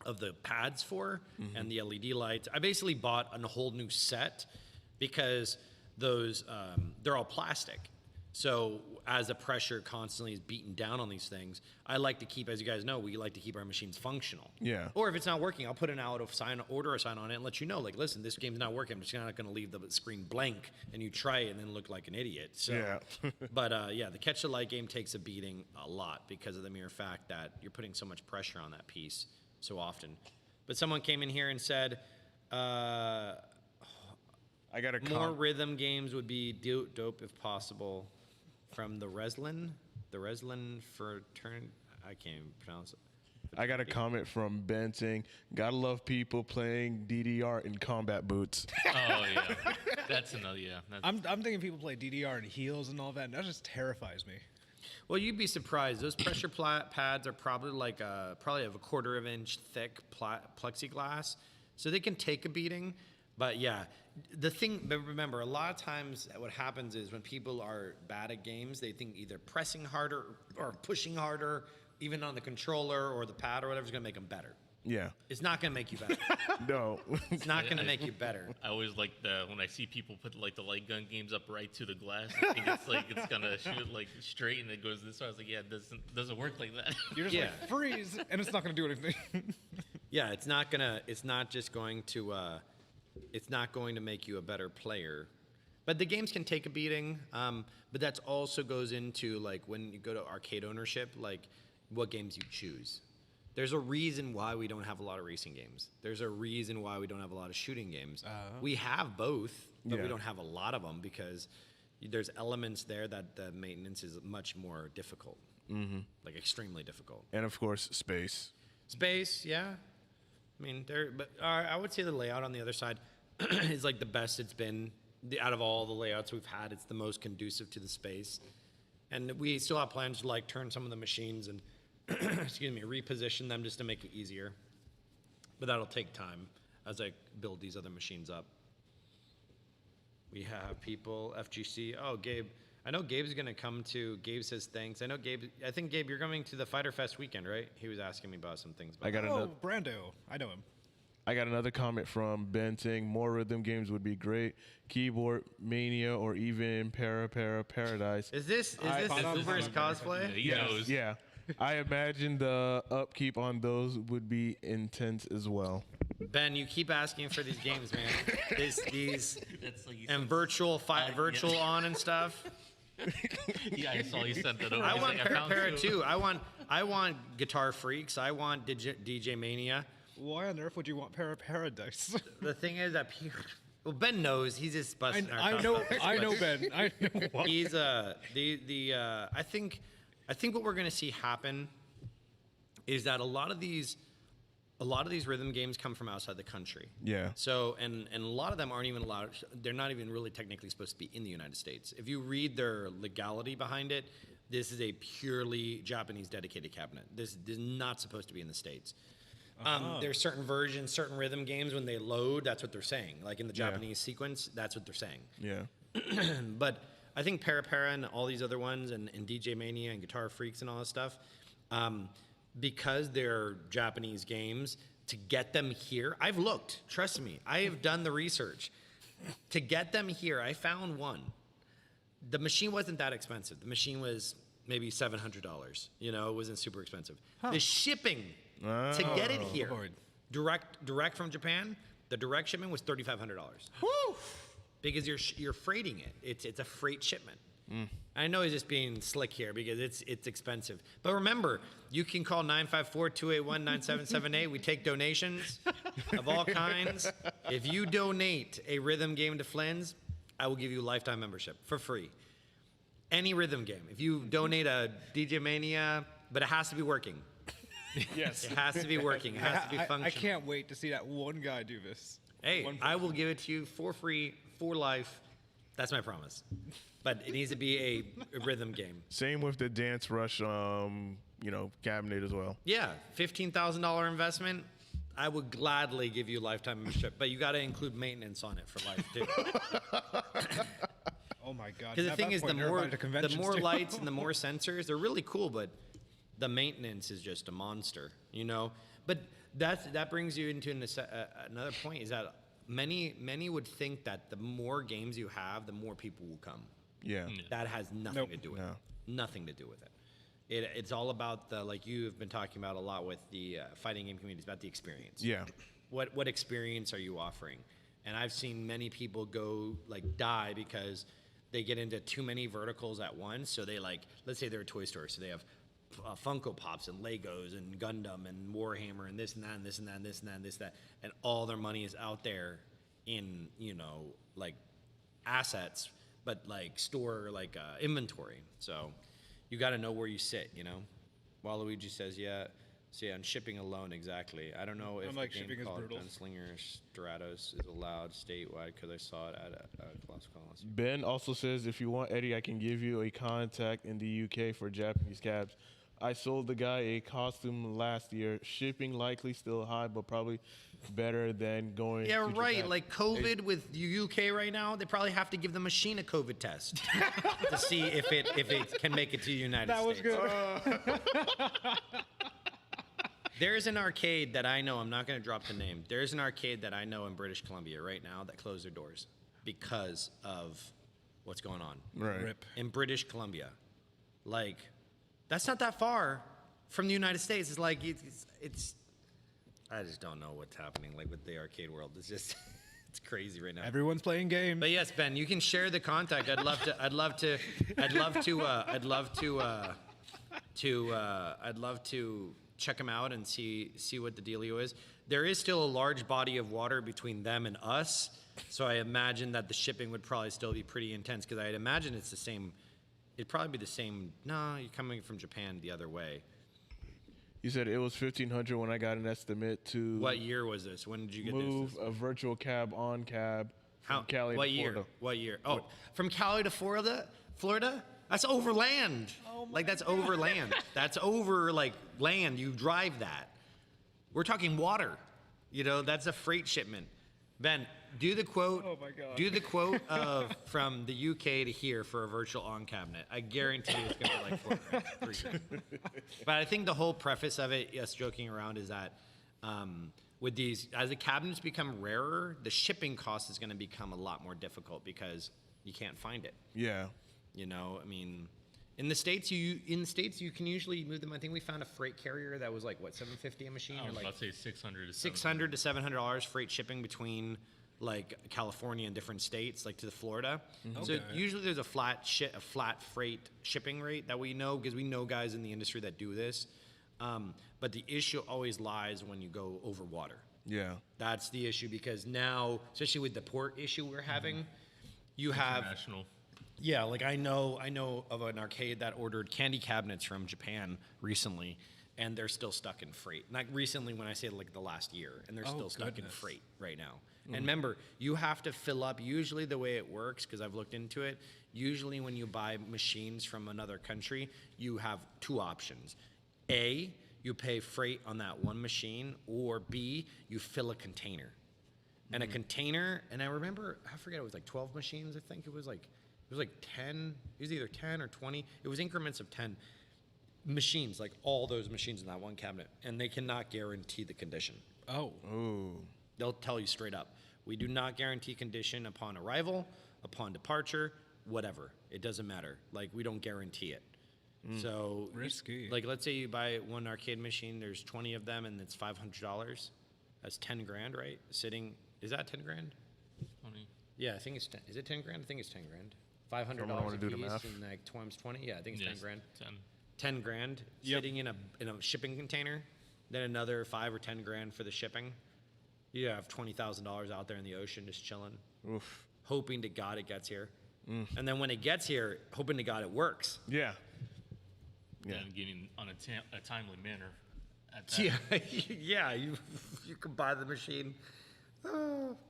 of the pads for and the LED lights. I basically bought a whole new set because those they're all plastic. So as the pressure constantly is beaten down on these things, I like to keep, as you guys know, we like to keep our machines functional. Yeah. Or if it's not working, I'll put an order sign on it and let you know, like, listen, this game's not working. I'm just not going to leave the screen blank and you try it and then look like an idiot. So, Yeah. but the catch the light game takes a beating a lot because of the mere fact that you're putting so much pressure on that piece so often. But someone came in here and said, I got a more rhythm games would be dope if possible. From the Reslin for turn, I can't even pronounce it. I got a comment from Ben saying, "Gotta love people playing DDR in combat boots." Oh yeah, that's another. Yeah, that's, I'm thinking people play DDR in heels and all that, and that just terrifies me. Well, you'd be surprised. Those pressure pads are probably like probably have a quarter of inch thick plexiglass, so they can take a beating. But yeah, but remember, a lot of times what happens is when people are bad at games, they think either pressing harder or pushing harder, even on the controller or the pad or whatever, is going to make them better. Yeah. It's not going to make you better. No. It's not going to make you better. I always like when I see people put like the light gun games up right to the glass. I think it's like it's gonna shoot like straight and it goes this way. I was like, yeah, it doesn't work like that. You're just like freeze, and it's not going to do anything. Yeah, it's not going to make you a better player. But the games can take a beating. But that also goes into like when you go to arcade ownership, like what games you choose. There's a reason why we don't have a lot of racing games. There's a reason why we don't have a lot of shooting games. We have both, but we don't have a lot of them because there's elements there that the maintenance is much more difficult, like extremely difficult. And of course, space. Space, yeah. I mean, I would say the layout on the other side is like the best it's been. Out of all the layouts we've had, it's the most conducive to the space. And we still have plans to like turn some of the machines and excuse me, reposition them just to make it easier. But that'll take time as I build these other machines up. We have people, FGC. Oh, Gabe. I know Gabe's going to come to, Gabe says thanks. I know Gabe, I think Gabe, you're coming to the Fighter Fest weekend, right? He was asking me about some things. About I got Oh, another. Brando. I know him. I got another comment from Ben saying more rhythm games would be great. Keyboard Mania or even Paradise. Is this Uber's cosplay? He knows. Yeah. I imagine the upkeep on those would be intense as well. Ben, you keep asking for these games, man. These That's like you and said. virtual virtual yeah. on and stuff. Yeah, I saw you sent that over. I He's want like, I found Para two. too. I want Guitar Freaks. I want DJ Mania. Why on earth would you want Paradise? The thing is that well, Ben knows. He's just busting our I chops know. about this, I but know Ben. I know. Why. He's I think what we're gonna see happen is that a lot of these rhythm games come from outside the country. Yeah. So and a lot of them aren't even allowed. They're not even really technically supposed to be in the United States. If you read their legality behind it, this is a purely Japanese dedicated cabinet. This is not supposed to be in the States. There's certain versions, certain rhythm games when they load, that's what they're saying. Like in the Japanese sequence, that's what they're saying. Yeah. But I think Para and all these other ones and DJ Mania and Guitar Freaks and all this stuff, because they're Japanese games, to get them here, I've looked, trust me, I have done the research. To get them here, I found one. The machine wasn't that expensive. The machine was maybe $700. You know, it wasn't super expensive. The shipping to get it here, Lord. direct from Japan, the direct shipment was $3,500. Woo! Because you're freighting it. It's a freight shipment. I know he's just being slick here because it's expensive. But remember, you can call 954-281-9778. We take donations of all kinds. If you donate a rhythm game to Flynn's, I will give you a lifetime membership for free. Any rhythm game. If you donate a DJ Mania, but it has to be working. Yes. It has to be working. It has to be functional. I can't wait to see that one guy do this. Hey, One I will give it to you for free, for life. That's my promise. But it needs to be a rhythm game. Same with the Dance Rush, cabinet as well. Yeah, $15,000 investment. I would gladly give you a lifetime membership, but you got to include maintenance on it for life too. Oh my God! Because the At thing that is, point, the everybody to conventions more too. lights and the more sensors, they're really cool, but the maintenance is just a monster, you know. But that brings you into another point: is that many would think that the more games you have, the more people will come. Yeah. That has nothing Nope. to do with No. it. Nothing to do with it. It's all about like you have been talking about a lot with the fighting game community. It's about the experience. Yeah. What experience are you offering? And I've seen many people go die because they get into too many verticals at once. So they let's say they're a toy store, so they have Funko Pops and Legos and Gundam and Warhammer and this and that and this and that and this and that and this and that, and all their money is out there in assets, but store inventory. So you got to know where you sit, you know. Waluigi says, yeah. So yeah, on shipping alone, exactly. I don't know if I'm a like, game shipping is called brutal. Gunslinger Stratos is allowed statewide because I saw it at a classical. Ben also says, if you want, Eddie, I can give you a contact in the UK for Japanese cabs. I sold the guy a costume last year. Shipping likely still high, but probably better than going Yeah, to right. Japan. Like COVID with the UK right now, they probably have to give the machine a COVID test to see if it can make it to the United That was States. good. There's an arcade that I know, I'm not going to drop the name. There's an arcade that I know in British Columbia right now that closed their doors because of what's going on. Right. Rip. In British Columbia. That's not that far from the United States. It's I just don't know what's happening with the arcade world. It's just it's crazy right now. Everyone's playing games. But yes, Ben, you can share the contact. I'd love to check them out and see what the dealio is. There is still a large body of water between them and us, so I imagine that the shipping would probably still be pretty intense because I'd imagine it's the same. It'd probably be the same. No, you're coming from Japan the other way. You said it was $1,500 when I got an estimate to What year was this? When did you get move this? a virtual cab on cab from How? Cali What to year? Florida. What year? Oh, from Cali to Florida? That's over land. Like that's over land. That's over like land. You drive that. We're talking water. You know, that's a freight shipment. Ben, do the quote. Oh my God. Do the quote of from the UK to here for a virtual on cabinet. I guarantee it's gonna be like $4,000, $3,000. But I think the whole preface of it, us joking around, is that with these, as the cabinets become rarer, the shipping cost is going to become a lot more difficult because you can't find it. Yeah. You know, I mean, in the states you can usually move them. I think we found a freight carrier that was like what, $750 a machine, I was or like about to say $600 to $600 to $700 freight shipping between like California and different states, like to the Florida. So usually there's a flat freight shipping rate that we know because we know guys in the industry that do this. But the issue always lies when you go over water. Yeah. That's the issue because now, especially with the port issue we're having, you have international. yeah, like I know of an arcade that ordered candy cabinets from Japan recently, and they're still stuck in freight. Like recently, when I say like the last year, and they're still stuck in freight right now. And remember, you have to fill up. Usually, the way it works, because I've looked into it, usually when you buy machines from another country, you have two options: A, you pay freight on that one machine, or B, you fill a container. And a container, and I remember, I forget, it was like 12 machines, I think it was like 10, it was either 10 or 20, it was increments of 10 machines, like all those machines in that one cabinet, and they cannot guarantee the condition. Oh. They'll tell you straight up, we do not guarantee condition upon arrival, upon departure, whatever, it doesn't matter, like we don't guarantee it. So Risky. like let's say you buy one arcade machine, there's 20 of them and it's $500, that's 10 grand, right? Sitting, is that 10 grand? 20. Yeah, I think it's 10. Is it 10 grand? I think it's 10 grand. Someone $500 wanna a do the piece math? and like times 20. Yeah, I think it's 10 Yes, grand. 10. 10 grand sitting in a shipping container, then another 5 or 10 grand for the shipping. You have $20,000 out there in the ocean just chilling, Oof. hoping to God it gets here. And then when it gets here, hoping to God it works. Yeah. Yeah. And getting on a timely manner. At that. Yeah, you can buy the machine.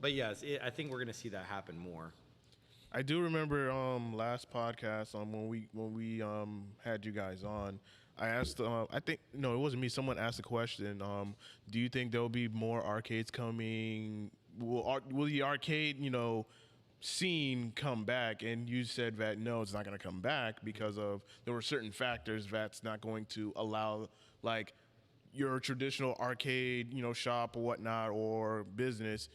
But yes, I think we're gonna see that happen more. I do remember last podcast when we had you guys on. I asked, I think no, it wasn't me. Someone asked a question. Do you think there'll be more arcades coming? Will the arcade, scene come back? And you said that no, it's not going to come back because of there were certain factors that's not going to allow like your traditional arcade, shop or whatnot or business.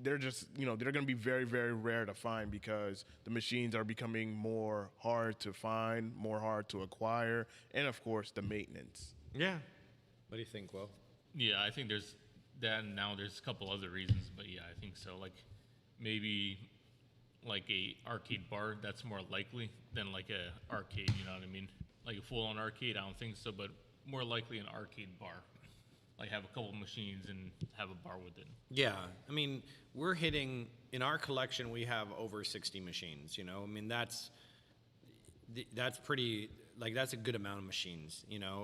They're just, they're going to be very, very rare to find because the machines are becoming more hard to find, more hard to acquire, and of course the maintenance. Yeah. What do you think, Will? Yeah, I think there's that, and now there's a couple other reasons, but yeah, I think so. Like maybe like a arcade bar, that's more likely than like a arcade. You know what I mean? Like a full-on arcade, I don't think so, but more likely an arcade bar. Like have a couple of machines and have a bar with it. Yeah, I mean, we're hitting in our collection. We have over 60 machines. I mean, that's pretty. Like that's a good amount of machines.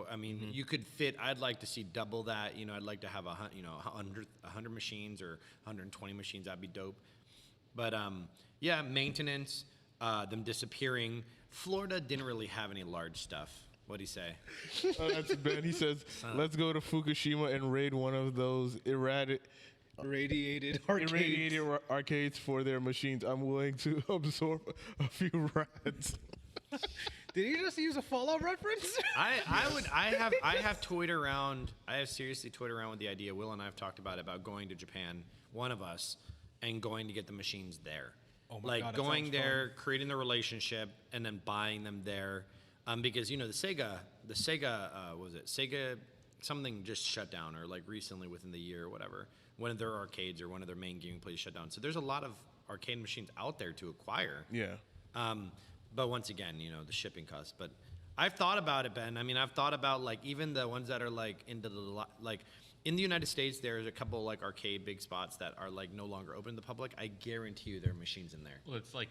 I mean, you could fit. I'd like to see double that. I'd like to have 100 machines or 120 machines. That'd be dope. But yeah, maintenance, them disappearing. Florida didn't really have any large stuff. What'd he say? That's Ben. He says, "Let's go to Fukushima and raid one of those Irradiated arcades. irradiated arcades for their machines. I'm willing to absorb a few rats." Did he just use a Fallout reference? I have toyed around. I have seriously toyed around with the idea. Will and I have talked about going to Japan, one of us, and going to get the machines there. Oh my like God, that going sounds there, fun. creating the relationship, and then buying them there. Because the Sega, was it Sega? Something just shut down, or like recently within the year or whatever. One of their arcades or one of their main gaming places shut down. So there's a lot of arcade machines out there to acquire. Yeah. But once again, the shipping costs. But I've thought about it, Ben. I mean, I've thought about like even the ones that are like into the like in the United States, there's a couple like arcade big spots that are like no longer open to the public. I guarantee you there are machines in there. Well, it's like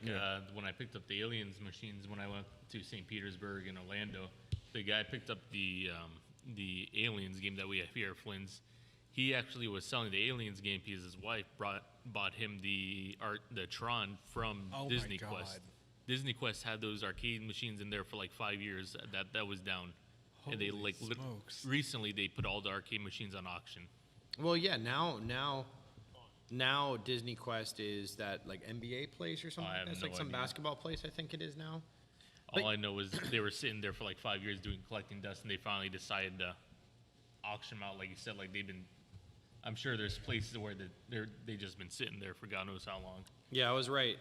when I picked up the Aliens machines when I went to St. Petersburg and Orlando. The guy picked up the Aliens game that we have here, Flynn's. He actually was selling the Aliens game because his wife bought him the Tron from Oh my Disney God. Quest. Disney Quest had those arcade machines in there for like 5 years. That was down, and they Holy like smokes. recently they put all the arcade machines on auction. Well, yeah. Now Disney Quest is that like NBA place or something. I have It's no like some idea. basketball place. I think it is now. All I know is they were sitting there for like 5 years collecting dust, and they finally decided to auction them out. Like you said, like they've been. I'm sure there's places where they just been sitting there for God knows how long. Yeah, I was right.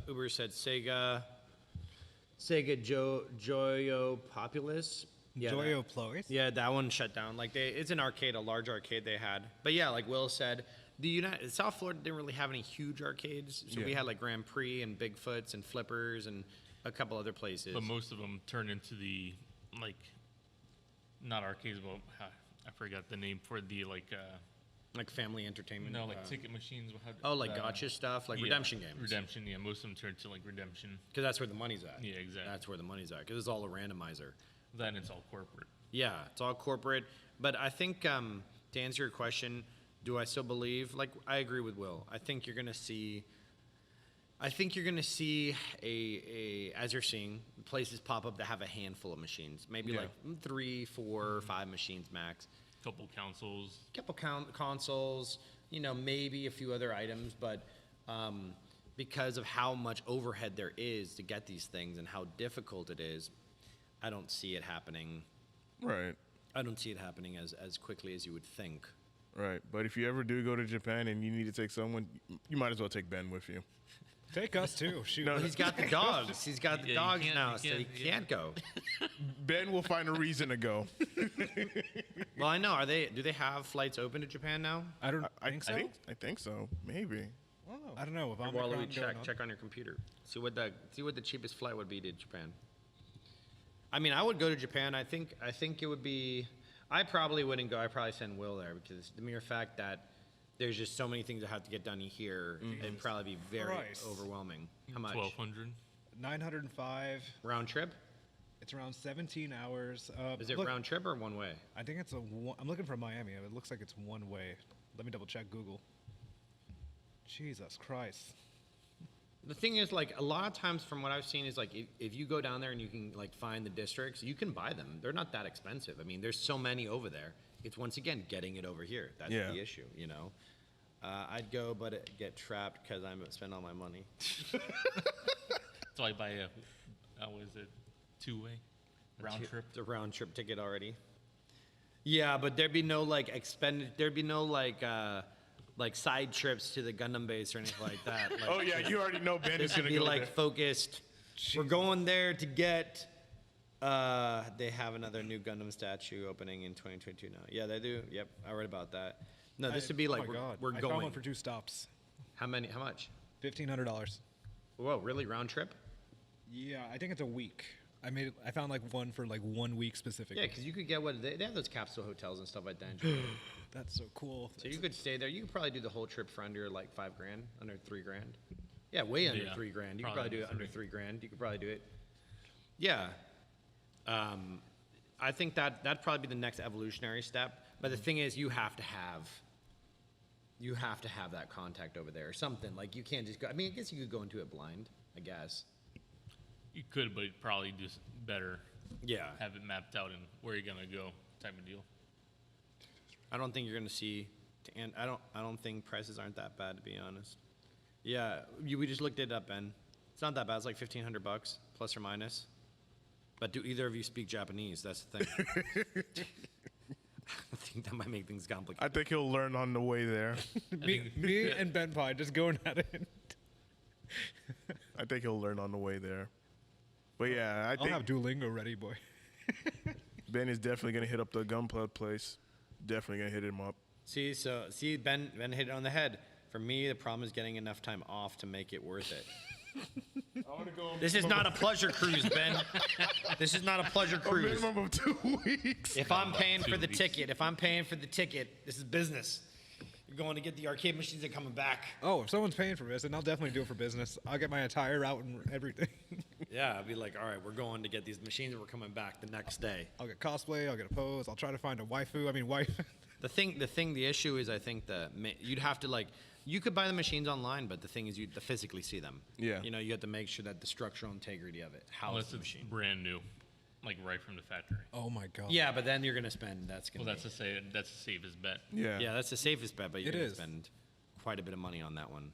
Uber said Sega Joyo Populous. Yeah, Joyo Ploys? yeah, that one shut down. Like it's an arcade, a large arcade they had. But yeah, like Will said, South Florida didn't really have any huge arcades, so we Yeah. had like Grand Prix and Bigfoots and Flippers and a couple other places. But most of them turned into the like, not arcades, but I forgot the name for the like family entertainment. ticket machines. Oh, like gotcha stuff, like yeah, redemption games. Redemption, yeah. Most of them turned to like redemption. Because that's where the money's at. Yeah, exactly. That's where the money's at. Because it's all a randomizer. Then it's all corporate. Yeah, it's all corporate. But I think to answer your question, do I still believe? Like I agree with Will. I think you're gonna see a as you're seeing places pop up that have a handful of machines, maybe Yeah. like 3, 4, 5 machines max. Couple consoles. Couple consoles, maybe a few other items, but because of how much overhead there is to get these things and how difficult it is, I don't see it happening. Right. I don't see it happening as quickly as you would think. Right. But if you ever do go to Japan and you need to take someone, you might as well take Ben with you. Take us too. Shoot. No, He's got the dogs. He's got the Yeah, you dogs can't- now, you so he can't- can't go. Ben will find a reason to go. Well, I know. Do they have flights open to Japan now? I don't I think so. I think so. Maybe. I don't know. If I'm Well, let me check on your computer. See what the cheapest flight would be to Japan. I mean, I would go to Japan. I think it would be. I probably wouldn't go. I'd probably send Will there because the mere fact that there's just so many things that have to get done here, it'd probably be very Christ. overwhelming. How much? 1,200. 905. Round trip? It's around 17 hours. Is it look, round trip or one way? I think it's I'm looking for Miami. It looks like it's one way. Let me double check Google. Jesus Christ. The thing is, like, a lot of times from what I've seen is, like, if you go down there and you can, like, find the districts, you can buy them. They're not that expensive. I mean, there's so many over there. It's, once again, getting it over here. That's Yeah. the issue, I'd go, but get trapped because I spend all my money. So I buy what is it, 2-way round trip? It's a round trip ticket already. Yeah, but there'd be no, like, there'd be no, like side trips to the Gundam base or anything like that. Like, Oh yeah, you already know Ben is this would gonna be go like there. focused. We're going there to get. They have another new Gundam statue opening in 2022 now. Yeah, they do. Yep, I read about that. No, this would be like oh my God. we're I found going. one for 2 stops. How many? How much? $1,500. Whoa, really? Round trip? Yeah, I think it's a week. I found like one for like 1 week specifically. Yeah, because you could get they have those capsule hotels and stuff like that. In Japan. That's so cool. So you could stay there. You could probably do the whole trip for under like $5,000, under $3,000. Yeah, way under Yeah, $3,000. You could probably probably do it under under $3,000. You could probably do it. Yeah. I think that'd probably be the next evolutionary step. But the thing is, you have to have that contact over there or something. Like you can't just go. I mean, I guess you could go into it blind. I guess. You could, but it'd probably do better. Yeah. Have it mapped out and where you're gonna go, type of deal. I don't think you're gonna see, and I don't think prices aren't that bad, to be honest. Yeah, we just looked it up, Ben. It's not that bad. It's like $1,500 plus or minus. But do either of you speak Japanese? That's the thing. I think that might make things complicated. I think he'll learn on the way there. me and Ben Pie just going at it. I think he'll learn on the way there. But yeah, I I'll think have Duolingo ready, boy. Ben is definitely gonna hit up the Gunpla place. Definitely gonna hit him up. See, Ben hit it on the head. For me, the problem is getting enough time off to make it worth it. This is not a pleasure cruise, Ben. This is not a pleasure A cruise. minimum of 2 weeks. If I'm paying for 2 the weeks. ticket, this is business. You're going to get the arcade machines and coming back. Oh, if someone's paying for this, then I'll definitely do it for business. I'll get my entire route and everything. Yeah, I'd be like, all right, we're going to get these machines and we're coming back the next day. I'll get cosplay. I'll get a pose. I'll try to find a wife. The issue is, I think that you'd have to You could buy the machines online, but the thing is, you have to physically see them. Yeah. You know, you have to make sure that the structural integrity of it. How Unless is the it's machine? brand new, like right from the factory. Oh my god. Yeah, but then you're gonna spend. That's gonna. Well, that's the safest bet. Yeah. Yeah, that's the safest bet, but you're It gonna is. spend quite a bit of money on that one.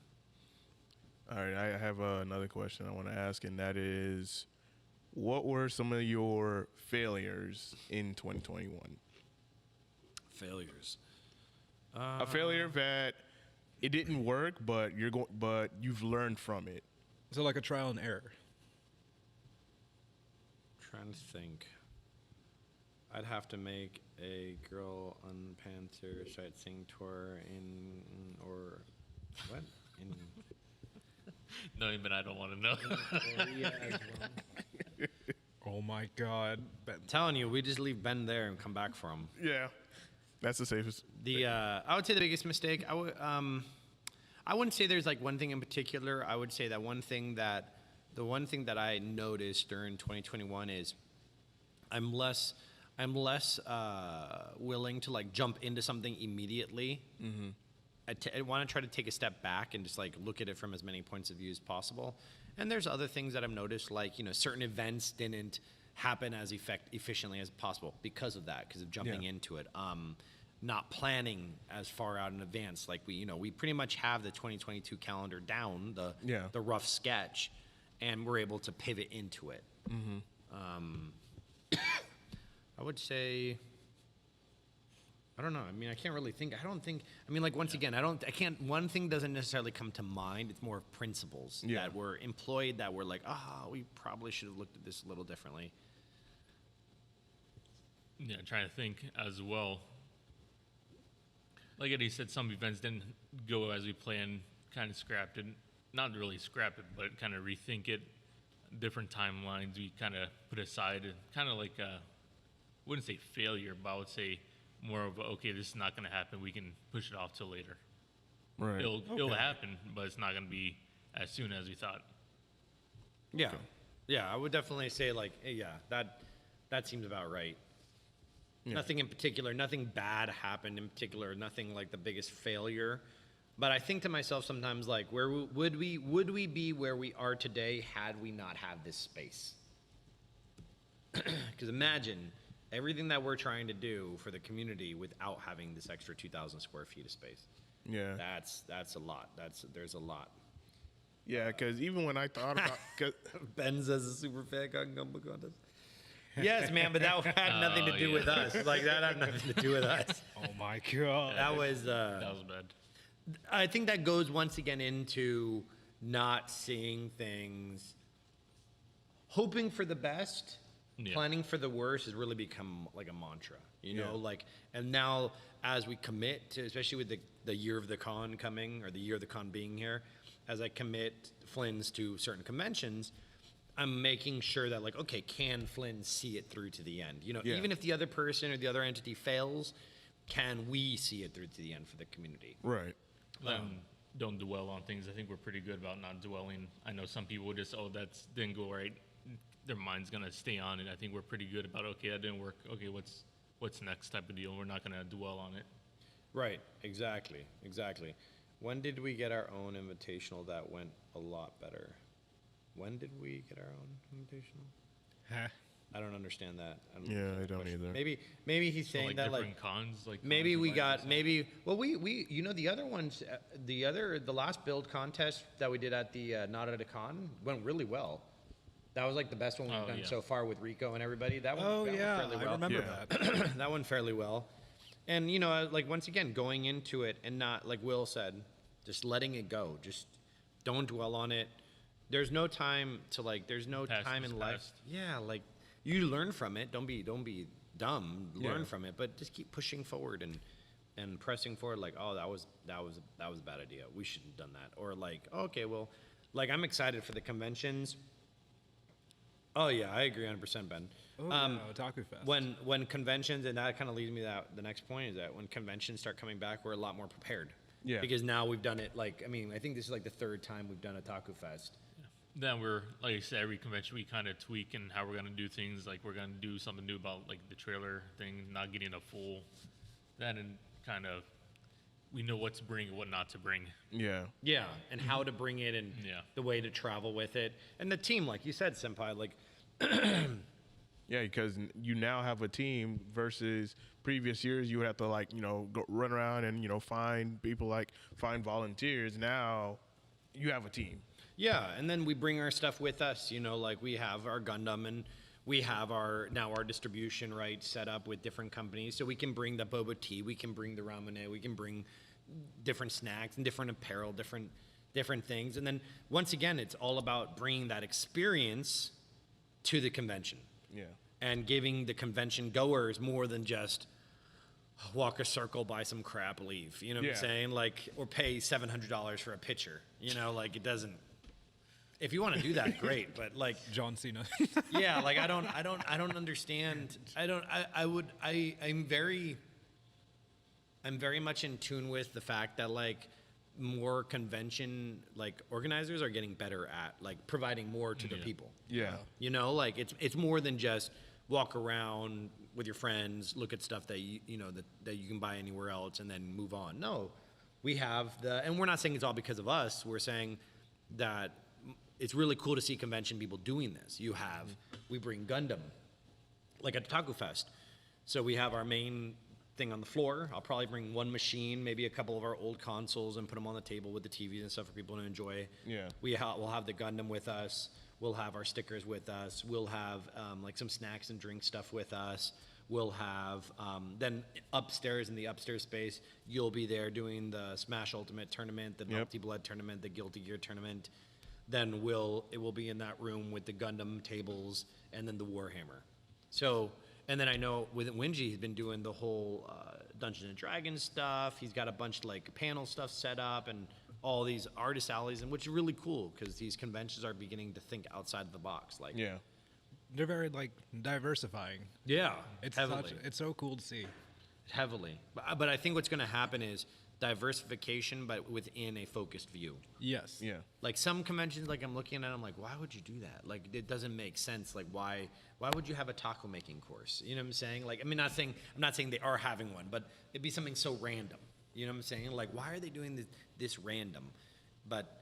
All right, I have another question I want to ask, and that is, what were some of your failures in 2021? Failures. A failure that it didn't work, but you've learned from it. So like a trial and error. Trying to think. I'd have to make a girl on Panther sightseeing tour or what? In No, even I don't want to know. Oh my god. Ben. telling you, we just leave Ben there and come back for him. Yeah, that's the safest. I would say the biggest mistake. I wouldn't say there's like one thing in particular. I would say that the one thing that I noticed during 2021 is I'm less willing to like jump into something immediately. Mm-hmm. I want to try to take a step back and just like look at it from as many points of view as possible. And there's other things that I've noticed, like, you know, certain events didn't happen as efficiently as possible because of that, because of jumping into it. Not planning as far out in advance. Like we pretty much have the 2022 calendar down, the rough sketch, and we're able to pivot into it. Mm-hmm. I would say, I don't know. I mean, I can't really think. I mean, like, once again, one thing doesn't necessarily come to mind. It's more of principles that were employed that were like, we probably should have looked at this a little differently. Yeah, trying to think as well. Like Eddie said, some events didn't go as we planned, kind of scrapped it. Not really scrap it, but kind of rethink it. Different timelines we kind of put aside. Kind of like, wouldn't say failure, but I would say more of, okay, this is not going to happen. We can push it off till later. Right. It'll happen, but it's not going to be as soon as we thought. Yeah. Okay. Yeah, I would definitely say, like, hey, that seems about right. Yeah. Nothing in particular, nothing bad happened in particular, nothing like the biggest failure. But I think to myself sometimes, like, where would we be where we are today had we not had this space? Because imagine everything that we're trying to do for the community without having this extra 2,000 square feet of space. Yeah. That's a lot. There's a lot. Yeah, because even when I thought about... Ben says a super fan gumbo contest. Yes, man, but that had nothing to do with us. Like, that had nothing to do with us. Oh my god. That was bad. I think that goes once again into not seeing things, hoping for the best, planning for the worst has really become like a mantra, you know, like, and now as we commit to, especially with the year of the con coming, or the year of the con being here, as I commit Flynn's to certain conventions, I'm making sure that, like, okay, can Flynn see it through to the end? You know, even if the other person or the other entity fails, can we see it through to the end for the community? Right. Don't dwell on things. I think we're pretty good about not dwelling. I know some people just, that didn't go right. Their mind's gonna stay on it. I think we're pretty good about, okay, that didn't work. Okay, what's next type of deal? We're not gonna dwell on it. Right. Exactly. When did we get our own invitational that went a lot better? When did we get our own invitational? Huh. I don't understand that. I don't either. Maybe he's saying like that, different like, cons, like maybe cons we and got, licenses. maybe, well, we you know, the other ones, the last build contest that we did at the Not at a Con went really well. That was like the best one we've done so far with Rico and everybody. That one, went fairly well. I remember that. That went fairly well. And, you know, like, once again, going into it and not, like Will said, just letting it go. Just don't dwell on it. There's no time to, like, there's no time in life. Yeah, like, you learn from it. Don't be dumb. Learn from it, but just keep pushing forward and pressing forward. Like, oh, that was a bad idea. We shouldn't have done that. Or like, okay, well, like, I'm excited for the conventions. Oh yeah, I agree 100%, Ben. Otaku Fest. When conventions, and that kind of leads me to the next point, is that when conventions start coming back, we're a lot more prepared. Yeah. Because now we've done it, like, I mean, I think this is like the third time we've done Otaku Fest. Then we're, like I said, every convention we kind of tweak and how we're going to do things. Like, we're going to do something new about, like, the trailer thing, not getting a full, that, and kind of we know what to bring and what not to bring. Yeah. Yeah, and how to bring it and Yeah. the way to travel with it. And the team, like you said, Senpai, like Yeah, because you now have a team versus previous years. You would have to go run around and find people, find volunteers. Now you have a team. yeah, and then we bring our stuff with us, like we have our Gundam and we have our distribution rights set up with different companies. So we can bring the boba tea, we can bring the ramen, we can bring different snacks and different apparel, different things. And then once again, it's all about bringing that experience to the convention. Yeah. And giving the convention goers more than just walk a circle, buy some crap, leave. You know what I'm Yeah. saying? Or pay $700 for a picture. It doesn't. If you want to do that, great. But John Cena. yeah, I don't understand. I'm very much in tune with the fact that more convention organizers are getting better at providing more to the people. Yeah. It's more than just walk around with your friends, look at stuff that that you can buy anywhere else and then move on. No, we have and we're not saying it's all because of us. We're saying that it's really cool to see convention people doing this. We bring Gundam, like at Otaku Fest. So we have our main thing on the floor. I'll probably bring one machine, maybe a couple of our old consoles, and put them on the table with the TVs and stuff for people to enjoy. Yeah. We'll have the Gundam with us. We'll have our stickers with us. We'll have some snacks and drink stuff with us. We'll have then upstairs in the upstairs space, you'll be there doing the Smash Ultimate tournament, the Multi Blood tournament, the Guilty Gear tournament. Then it will be in that room with the Gundam tables and then the Warhammer. So. And then I know with Winji, he's been doing the whole Dungeons and Dragons stuff. He's got a bunch of panel stuff set up and all these artist alleys, and which is really cool because these conventions are beginning to think outside the box. Yeah. They're very diversifying. Yeah, It's heavily. it's so cool to see. Heavily. But I think what's going to happen is diversification, but within a focused view. Yes. Yeah. Some conventions, I'm looking at, I'm like, why would you do that? It doesn't make sense. Why would you have a taco making course? You know what I'm saying? I'm not saying they are having one, but it'd be something so random. You know what I'm saying? Why are they doing this random? But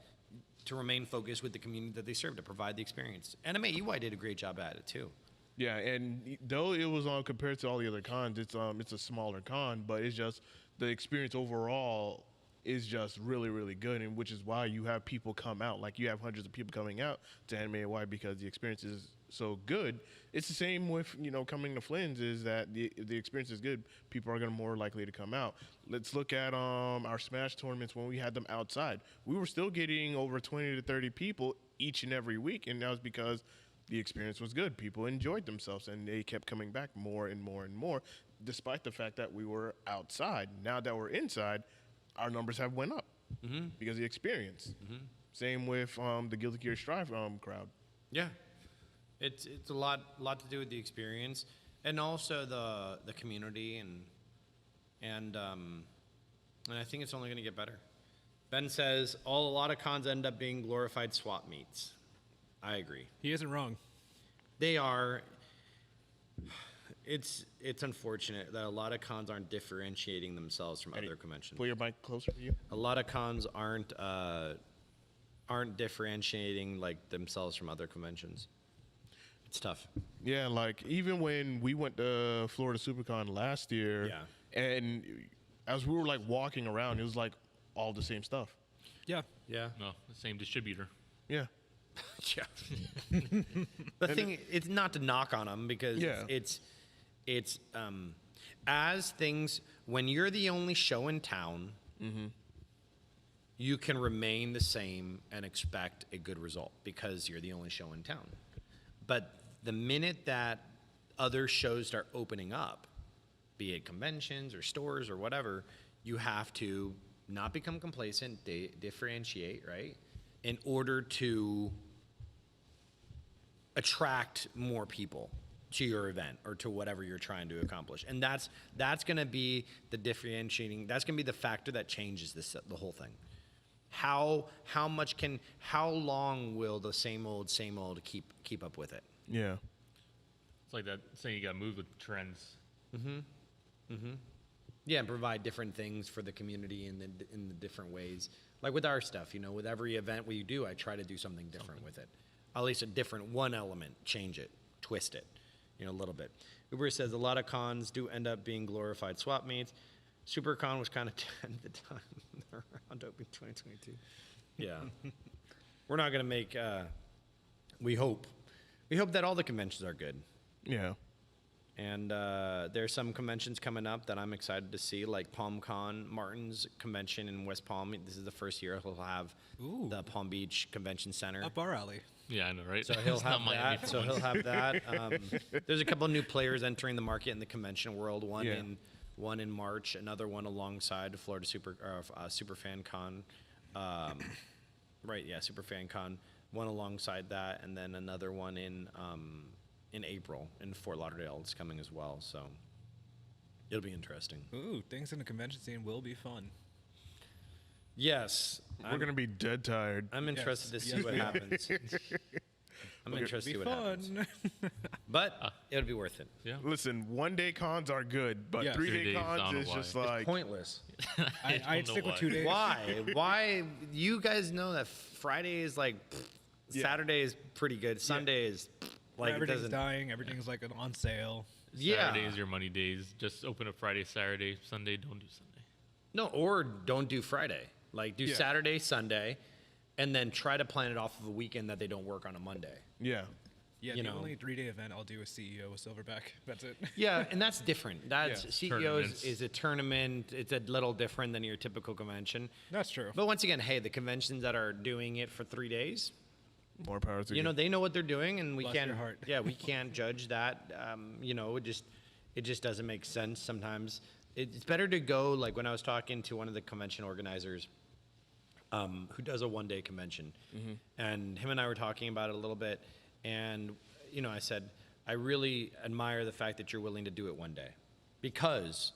to remain focused with the community that they serve, to provide the experience. Anime EY did a great job at it too. Yeah, and though it was compared to all the other cons, it's a smaller con, but it's just the experience overall is just really, really good, and which is why you have people come out. You have hundreds of people coming out to Anime EY because the experience is so good. It's the same with coming to Flynn's, is that the experience is good. People are more likely to come out. Let's look at our Smash tournaments when we had them outside. We were still getting over 20 to 30 people each and every week, and that was because the experience was good. People enjoyed themselves, and they kept coming back more and more and more, despite the fact that we were outside. Now that we're inside, our numbers have went up because of the experience. Same with the Guilty Gear Strive crowd. Yeah, it's a lot to do with the experience, and also the community, and I think it's only going to get better. Ben says a lot of cons end up being glorified swap meets. I agree. He isn't wrong. They are. It's unfortunate that a lot of cons aren't differentiating themselves from other conventions. Pull your mic closer to you. A lot of cons aren't differentiating themselves from other conventions. It's tough. Yeah, even when we went to Florida SuperCon last year, and as we were walking around, it was all the same stuff. Yeah. Yeah. No, the same distributor. Yeah. Yeah. The thing, it's not to knock on them because it's as things, when you're the only show in town, you can remain the same and expect a good result because you're the only show in town. But the minute that other shows start opening up, be it conventions or stores or whatever, you have to not become complacent, differentiate, right? In order to attract more people to your event or to whatever you're trying to accomplish. And that's going to be the differentiating, that's going to be the factor that changes the whole thing. How long will the same old keep up with it? Yeah. It's like that saying, you got to move with trends. Yeah, and provide different things for the community in the different ways. Like with our stuff, with every event we do, I try to do something different with it. At least a different one element, change it, twist it, a little bit. Uber says a lot of cons do end up being glorified swap meets. SuperCon was kind of dead at the time. They're around open 2022. Yeah. We're not going to make, we hope that all the conventions are good. Yeah. And there's some conventions coming up that I'm excited to see, like PalmCon, Martin's convention in West Palm. This is the first year he'll have the Palm Beach Convention Center. Up our alley. Yeah, I know, right? So he'll It's have not Miami that. for once. There's a couple of new players entering the market in the convention world. One Yeah. in March, another one alongside Florida Superfan Con. Superfan Con. One alongside that, and then another one in April in Fort Lauderdale. It's coming as well, so it'll be interesting. Ooh, things in the convention scene will be fun. Yes, We're going to be dead tired. I'm interested to see Yes, what we are. happens. I'm interested to Be see what happens. fun. But it'll be worth it. Yeah. Listen, 1-day cons are good, but Yes. 3-day 3 days, I cons don't is know just why. like Pointless. I'd don't stick know with why. 2 days. Why? You guys know that Friday is like, Saturday is pretty good. Sunday is like it Everything's doesn't. dying. Everything's like on sale. Yeah. Saturdays your money days. Just open up Friday, Saturday, Sunday. Don't do Sunday. No, or don't do Friday. Like do Saturday, Sunday, and then try to plan it off of a weekend that they don't work on a Monday. yeah. Yeah, You the know. only 3-day event I'll do is CEO with Silverback. That's it. Yeah, and that's different. That's CEOs Tournaments. is a tournament. It's a little different than your typical convention. That's true. But once again, hey, the conventions that are doing it for 3 days, More power to you. they know what they're doing, and we Bless can't. your heart. Yeah, we can't judge that. It just doesn't make sense sometimes. It's better to go like when I was talking to one of the convention organizers, who does a 1-day convention, and him and I were talking about it a little bit, and I said I really admire the fact that you're willing to do it one day, because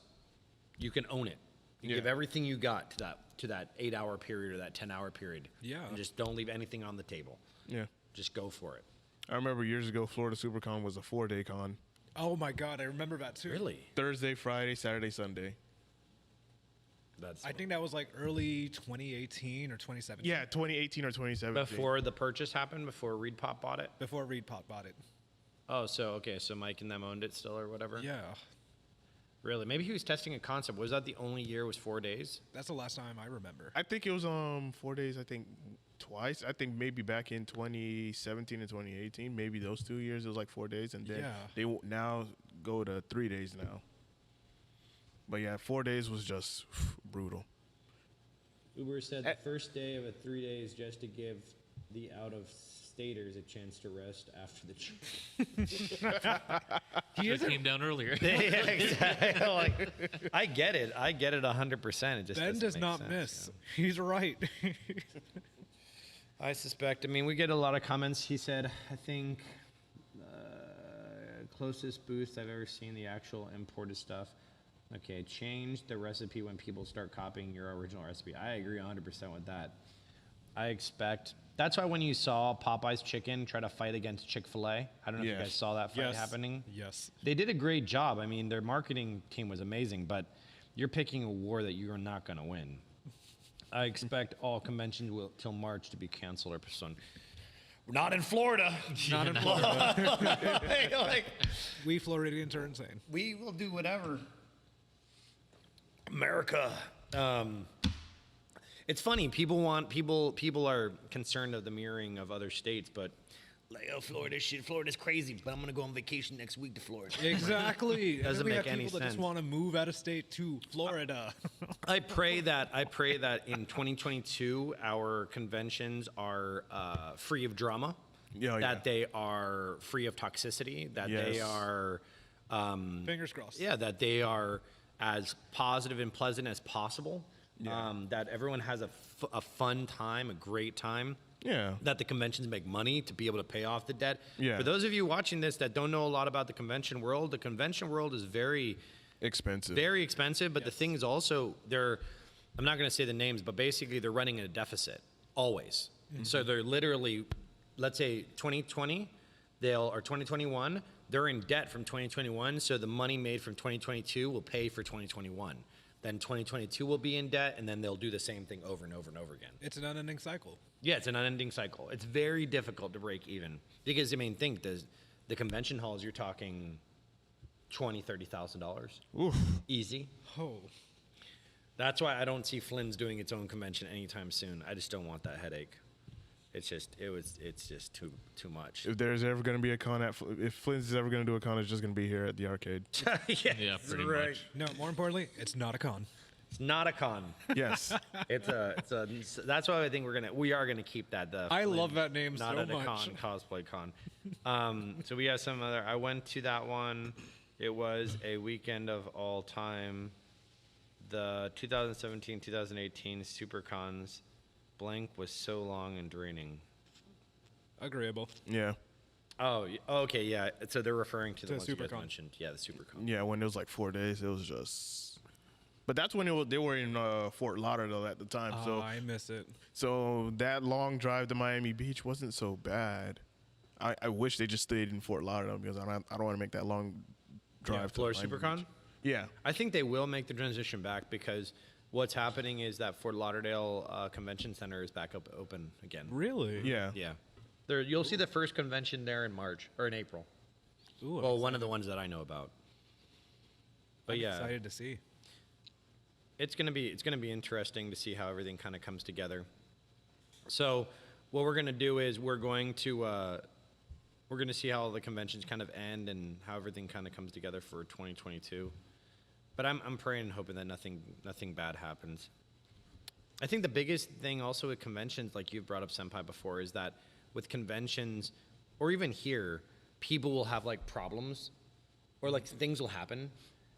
you can own it. You give everything you got to that 8-hour period or that 10-hour period. Yeah. And just don't leave anything on the table. Yeah. Just go for it. I remember years ago, Florida SuperCon was a 4-day con. Oh my God, I remember that too. Really? Thursday, Friday, Saturday, Sunday. That's I think that was like early 2018 or 2017. Yeah, 2018 or 2017. before the purchase happened, before Reed Pop bought it. Before Reed Pop bought it. Oh, so Mike and them owned it still or whatever. Yeah. Really? Maybe he was testing a concept. Was that the only year it was 4 days? That's the last time I remember. I think it was 4 days. I think twice. I think maybe back in 2017 and 2018, maybe those 2 years it was like 4 days, and then they now go to 3 days now. But yeah, 4 days was just brutal. Uber said the first day of a 3 days just to give the out-of-staters a chance to rest after the It came down earlier. yeah, exactly. Like, I get it 100%. It just Ben doesn't does make not sense, miss. He's right. I suspect. I mean, we get a lot of comments. He said, I think closest booth I've ever seen the actual imported stuff. Okay, change the recipe when people start copying your original recipe. I agree 100% with that. I expect. That's why when you saw Popeye's Chicken try to fight against Chick-fil-A, I don't know if you Yes. guys saw that fight happening. Yes. They did a great job. I mean, their marketing team was amazing, but you're picking a war that you are not going to win. I expect all conventions will till March to be canceled or postponed. We're not in Florida. Not in Florida. like, We Floridians are insane. we will do whatever. America. It's funny. People are concerned of the mirroring of other states, but like, oh, Florida's crazy, but I'm gonna go on vacation next week to Florida. Exactly. And then Doesn't we make have any people that just sense. want to move out of state to Florida. I pray that in 2022 our conventions are free of drama, that they are free of toxicity, that they Yes. are, Fingers crossed. that they are as positive and pleasant as possible, that everyone has a fun time, a great time. Yeah. That the conventions make money to be able to pay off the debt. Yeah. For those of you watching this that don't know a lot about the convention world is very Expensive. very expensive, but the thing is also I'm not going to say the names, but basically they're running in a deficit always. So they're literally, let's say 2020, or 2021, they're in debt from 2021, so the money made from 2022 will pay for 2021. Then 2022 will be in debt, and then they'll do the same thing over and over and over again. It's an unending cycle. Yeah, it's an unending cycle. It's very difficult to break even because, I mean, think the convention halls, you're talking $20,000-$30,000. Oof. Easy. Oh. That's why I don't see Flynn's doing its own convention anytime soon. I just don't want that headache. It's just too much. If there's ever going to be a con if Flynn's is ever going to do a con, it's just going to be here at the arcade. Yeah, pretty much. No, more importantly, it's not a con. It's not a con. Yes. That's why I think we are gonna keep that. I love that name not so at a much. cosplay con. So we have some other. I went to that one. It was a weekend of all time. The 2017-2018 Super Cons blank was so long and draining. Agreeable. Yeah. Oh, okay, yeah. So they're referring to the To ones you guys SuperCon. mentioned. Yeah, the SuperCon. Yeah, when it was like 4 days, it was just. But that's when they were in Fort Lauderdale at the time. So I miss it. so that long drive to Miami Beach wasn't so bad. I wish they just stayed in Fort Lauderdale because I don't want to make that long drive. to Florida Miami SuperCon. Beach. Yeah. I think they will make the transition back because what's happening is that Fort Lauderdale Convention Center is back up open again. Really? Yeah. Yeah. You'll see the first convention there in March or in April. Ooh, Well, one of the ones that I know about. But I'm yeah, excited to see. it's gonna be interesting to see how everything kind of comes together. So what we're gonna do is we're gonna see how all the conventions kind of end and how everything kind of comes together for 2022. But I'm praying and hoping that nothing bad happens. I think the biggest thing also with conventions, like you've brought up Senpai before, is that with conventions, or even here, people will have like problems, or like things will happen,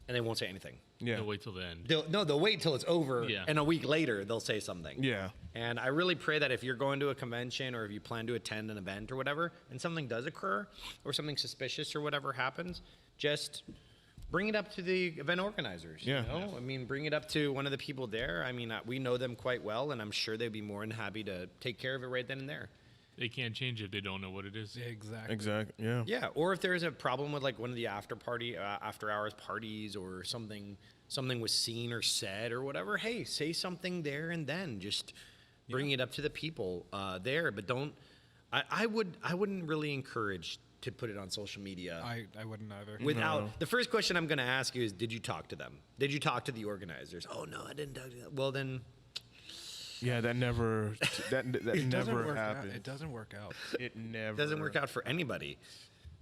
and they won't say anything. Yeah. They'll wait till the end. They'll wait till it's over, Yeah. and a week later they'll say something. Yeah. And I really pray that if you're going to a convention or if you plan to attend an event or whatever, and something does occur, or something suspicious or whatever happens, just bring it up to the event organizers. Yeah. You know? I mean, bring it up to one of the people there. I mean, we know them quite well, and I'm sure they'd be more than happy to take care of it right then and there. They can't change it if they don't know what it is. Exactly. Exactly. Yeah. Yeah, or if there's a problem with like one of the after hours parties or something was seen or said or whatever, hey, say something there and then. Just bring it up to the people there, but don't. I wouldn't really encourage to put it on social media. I wouldn't either. Without the first question I'm going to ask you is, did you talk to them? Did you talk to the organizers? Oh no, I didn't talk to them. Well then. Yeah, that never It doesn't never work out. happened. It doesn't work out. It never Doesn't work out for anybody.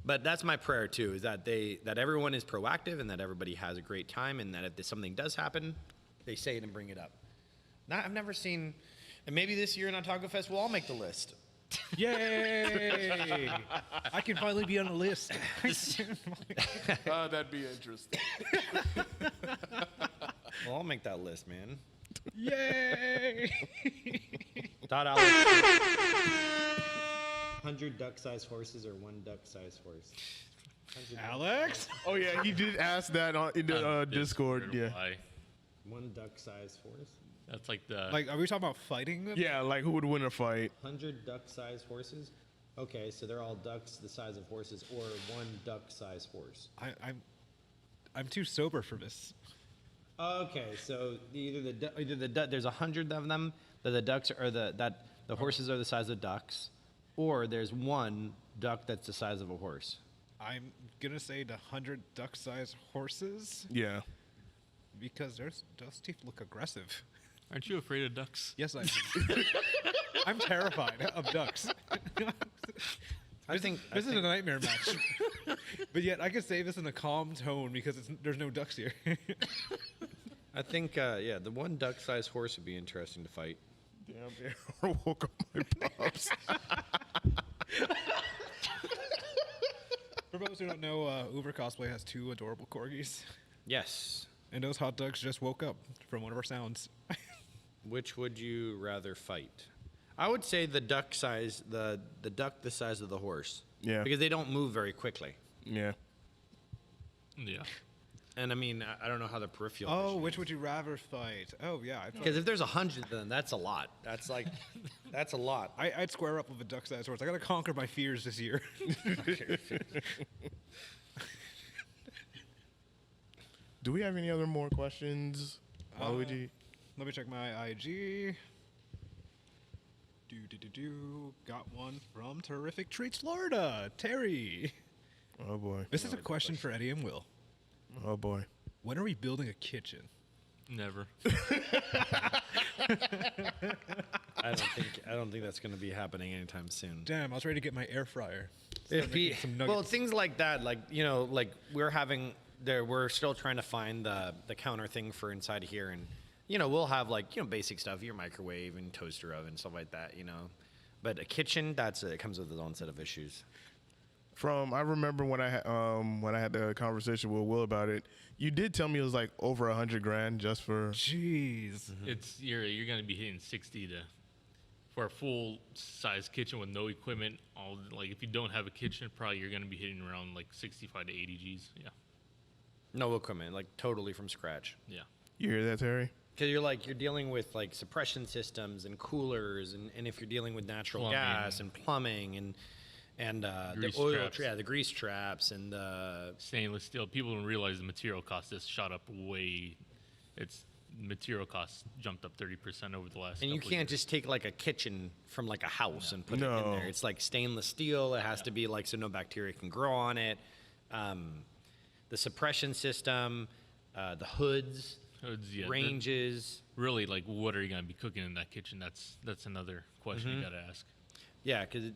But that's my prayer too, is that that everyone is proactive and that everybody has a great time, and that if something does happen, they say it and bring it up. I've never seen, and maybe this year in Otago Fest we'll all make the list. Yay! I can finally be on a list. That'd be interesting. We'll all make that list, man. Yay! Thought Alex. 100 duck-sized horses or one duck-sized horse? Alex? Oh yeah, he did ask that in the Discord. Yeah. Why? One duck-sized horse? That's like the. Like, are we talking about fighting them? Yeah, like who would win a fight? 100 duck-sized horses? Okay, so they're all ducks the size of horses, or one duck-sized horse. I'm too sober for this. Okay, so either the there's 100 of them that the ducks are the horses are the size of ducks, or there's one duck that's the size of a horse. I'm gonna say the 100 duck-sized horses Yeah. because those teeth look aggressive. Aren't you afraid of ducks? Yes, I am. I'm terrified of ducks. I think This is a nightmare match. But yet, I can say this in a calm tone because there's no ducks here. the one duck-sized horse would be interesting to fight. Damn, Arrow woke up my pops. For those who don't know, Uber Cosplay has 2 adorable corgis. Yes. And those hot dogs just woke up from one of our sounds. Which would you rather fight? I would say the duck size, the duck the size of the horse. Yeah. Because they don't move very quickly. Yeah. Yeah. And I mean, I don't know how the peripheral. Oh, which would you rather fight? Oh, yeah. Because if there's 100, then that's a lot. That's like, that's a lot. I'd square up with a duck-sized horse. I gotta conquer my fears this year. Do we have any other more questions? Waluigi. Let me check my IG. Got one from Terrific Treats, Florida. Terry. Oh boy. This is a question for Eddie and Will. Oh boy. When are we building a kitchen? Never. I don't think that's going to be happening anytime soon. Damn, I was ready to get my air fryer. Well, things like that, like we're still trying to find the counter thing for inside of here, and we'll have basic stuff, your microwave and toaster oven, stuff like that, But a kitchen, it comes with its own set of issues. I remember when I had the conversation with Will about it, you did tell me it was like over $100,000 just for. Jeez. It's you're gonna be hitting 60 for a full size kitchen with no equipment. If you don't have a kitchen, probably you're gonna be hitting around like 65 to 80 G's. Yeah. No equipment, like totally from scratch. Yeah. You hear that, Terry? Because you're dealing with like suppression systems and coolers, and if you're dealing with natural Plumbing. gas and plumbing and the Grease oil, traps. the grease traps and the Stainless steel. People don't realize the material cost has shot up way. Material costs jumped up 30% over the last. and you couple can't years. just take like a kitchen from like a house and put it in No. there. It's like stainless steel. It has to be like so no bacteria can grow on it. The suppression system, the hoods, ranges. Really, like, what are you gonna be cooking in that kitchen? That's another question you gotta ask. Yeah, because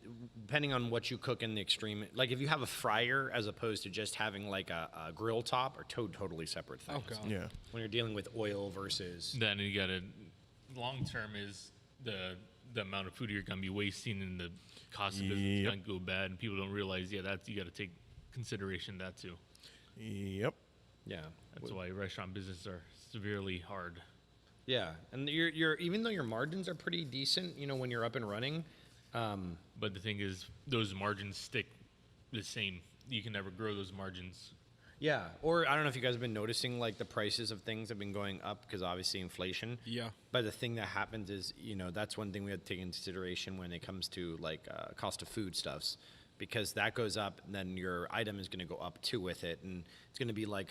depending on what you cook in the extreme, like if you have a fryer as opposed to just having like a grill top, are totally separate things. Oh, God. Yeah. When you're dealing with oil versus Then you gotta long term is the amount of food you're gonna be wasting and the cost of business is Yep. gonna go bad, and people don't realize. That you gotta take consideration that too. Yep. yeah, That's why restaurant businesses are severely hard. yeah, and you're even though your margins are pretty decent, when you're up and running. But the thing is, those margins stick the same. You can never grow those margins. Yeah, or I don't know if you guys have been noticing like the prices of things have been going up because obviously inflation. Yeah. But the thing that happens is, that's one thing we have to take into consideration when it comes to like cost of food stuffs, because that goes up, and then your item is going to go up too with it, and it's going to be like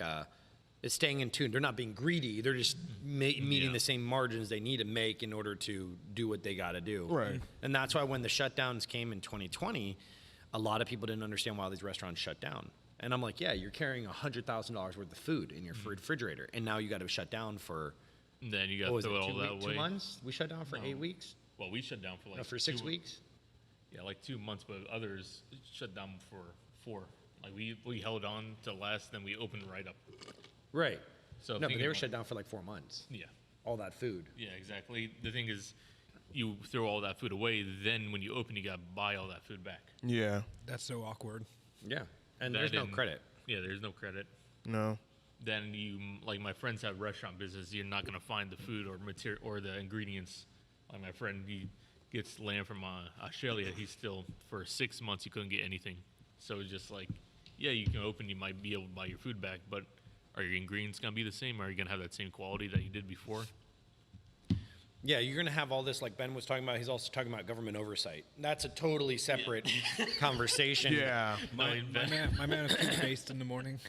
it's staying in tune. They're not being greedy. They're just meeting the same margins they need to make in order to do what they got to do. Right. And that's why when the shutdowns came in 2020, a lot of people didn't understand why these restaurants shut down. And I'm like, yeah, you're carrying $100,000 worth of food in your refrigerator, and now you got to shut down for And then you what gotta was throw it, all that away. 2 months? We shut down for No. 8 weeks? Well, we shut down for like No, for 6 2 weeks? Yeah, like 2 months, but others shut down for 4. Like we held on to last, then we opened right up. Right. So No, but thinking they were about- shut down for like 4 months. Yeah. All that food. Yeah, exactly. The thing is, you throw all that food away, then when you open, you gotta buy all that food back. Yeah. That's so awkward. Yeah. And That there's no didn't- credit. Yeah, there's no credit. No. Then like my friends have restaurant business, you're not gonna find the food or material or the ingredients. Like my friend, he gets lamb from Australia. He's still for 6 months he couldn't get anything. So it's just like, yeah, you can open, you might be able to buy your food back, but are your ingredients gonna be the same? Are you gonna have that same quality that you did before? Yeah, you're going to have all this, like Ben was talking about. He's also talking about government oversight. That's a totally separate conversation. Yeah. My man is food-based in the morning.